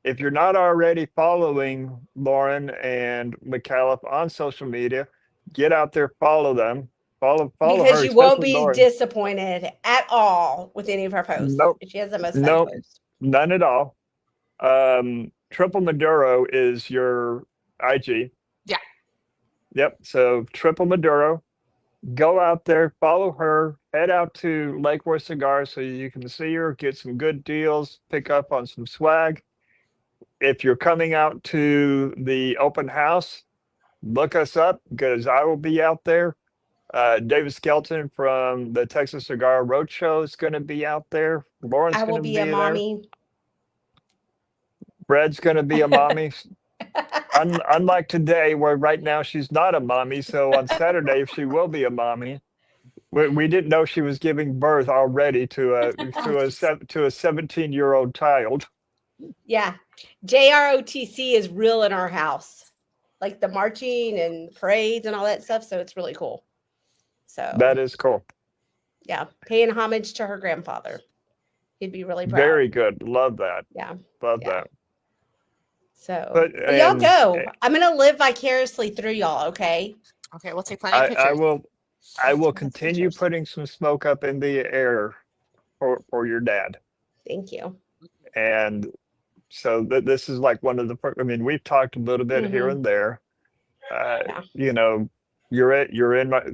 If you're not already following Lauren and Micallef on social media, get out there, follow them, follow Because her. you won't especially be Lauren. disappointed at all with any of her posts. Nope. She has the most fun Nope. posts. None at all. Triple Maduro is your IG. Yeah. Yep. So Triple Maduro, go out there, follow her, head out to Lake Worth Cigars so you can see her, get some good deals, pick up on some swag. If you're coming out to the open house, look us up because I will be out there. David Skelton from the Texas Cigar Roadshow is going to be out there. Lauren's I will going to be be a there. mommy. Bred's going to be a mommy. Unlike today, where right now she's not a mommy. So on Saturday, she will be a mommy. We didn't know she was giving birth already to a 17-year-old child. Yeah. JROTC is real in our house. Like the marching and parades and all that stuff. So it's really cool. So That is cool. yeah, paying homage to her grandfather. He'd be really proud. Very good. Love that. Yeah. Love Yeah. that. So But y'all go. I'm gonna live vicariously through y'all, okay? Okay, we'll take plenty of pictures. I will Take continue pictures. putting some smoke up in the air for your dad. Thank you. And so this is like one of the I mean, we've talked a little bit here and there. Yeah. You know,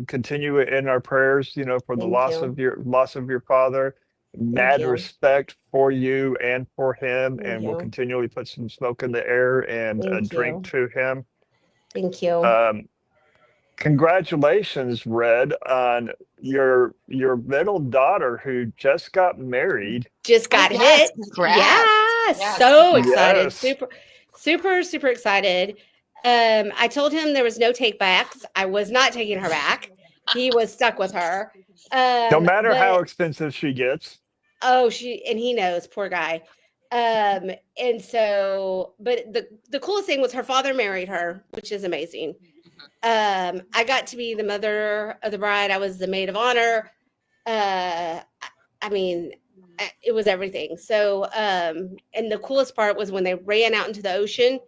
continue in our prayers, for the Thank loss of your father. Mad you. respect for you and for him, Thank and we'll you. continually put some smoke in the air and a Thank drink you. to him. Thank you. Congratulations, Red, on your middle daughter who just got married. Just got yes, hit. congrats. Yeah. Yes. So excited. Yes. Super excited. I told him there was no take backs. I was not taking her back. He was stuck with her. No matter how but- expensive she gets. Oh, and he knows, poor guy. And so, but the coolest thing was her father married her, which is amazing. I got to be the mother of the bride. I was the maid of honor. I mean, it was everything. So, and the coolest part was when they ran out into the ocean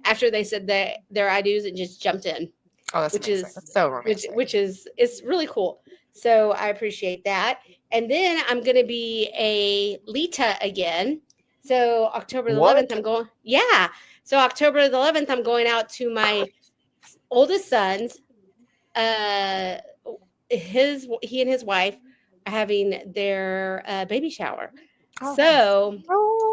after they said their I do's and just jumped in. Oh, that's which amazing. is That's so romantic. which is it's really cool. So I appreciate that. And then I'm going to be a Lita again. So October the 11th, I'm going. Yeah. So October the 11th, I'm going out to my oldest son's. He and his wife are having their baby shower. Oh. So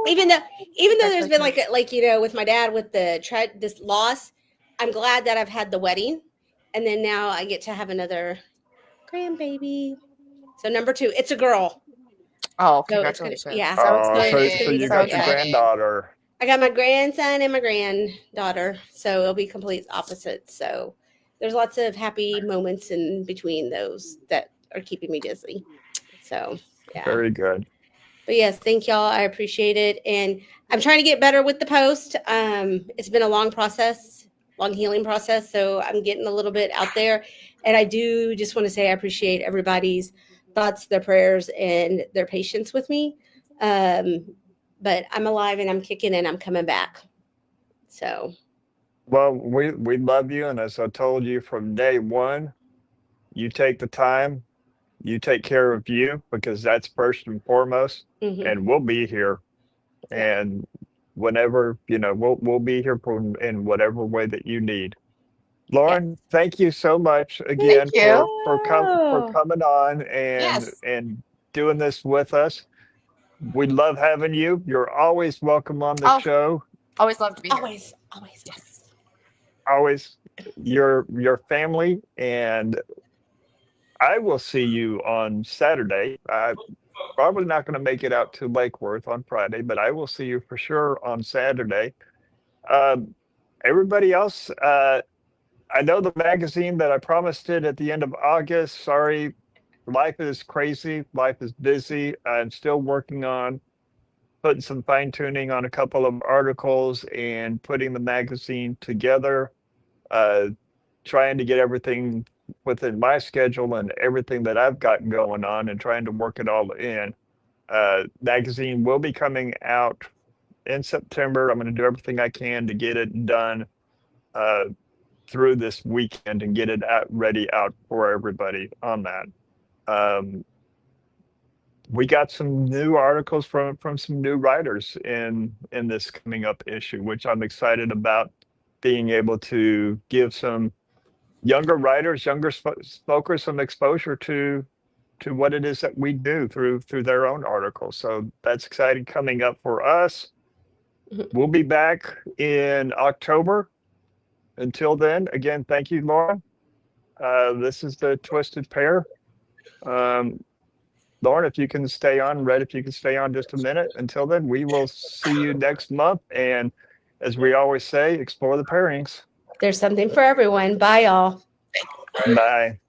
even though there's been Congratulations. like with my dad with this loss, I'm glad that I've had the wedding, and then now I get to have another grandbaby. So number 2, it's a girl. Oh, So it's congratulations. gonna- yeah. So So exciting. you So got your exciting. granddaughter. I got my grandson and my granddaughter, so it'll be complete opposites. So there's lots of happy moments in between those that are keeping me busy. So yeah. Very good. But yes, thank y'all. I appreciate it. And I'm trying to get better with the post. It's been a long process, long healing process. So I'm getting a little bit out there. And I do just want to say I appreciate everybody's thoughts, their prayers, and their patience with me. But I'm alive and I'm kicking and I'm coming back. So Well, we love you, and as I told you from day one, you take the time, you take care of you because that's first and foremost, mhm. and we'll be here. Yeah. And whenever, we'll be here in whatever way that you need. Yeah. Lauren, thank you so much Thank again you. for Oh, coming on and Yes. doing this with us. We love having you. You're always welcome on the Oh, show. always love to be here. always, always. Yes. Always your family, and I will see you on Saturday. I'm probably not going to make it out to Lake Worth on Friday, but I will see you for sure on Saturday. Um, Everybody else, I know the magazine that I promised it at the end of August. Sorry, life is crazy. Life is busy. I'm still working on putting some fine tuning on a couple of articles and putting the magazine together. Uh, Trying to get everything within my schedule and everything that I've got going on and trying to work it all in. Magazine will be coming out in September. I'm going to do everything I can to get it done uh, through this weekend and get it ready out for everybody on that. Um, we got some new articles from some new writers in this coming up issue, which I'm excited about being able to give some younger writers, younger smokers some exposure to what it is that we do through their own articles. So that's exciting coming up for us. Mhm. We'll be back in October. Until then, again, thank you, Lauren. This is the Twisted Pair. Um, Lauren, if you can stay on, Red, if you can stay on just a minute. Until then, we will see you next month. And as we always say, explore the pairings. There's something for everyone. Bye, y'all. Bye.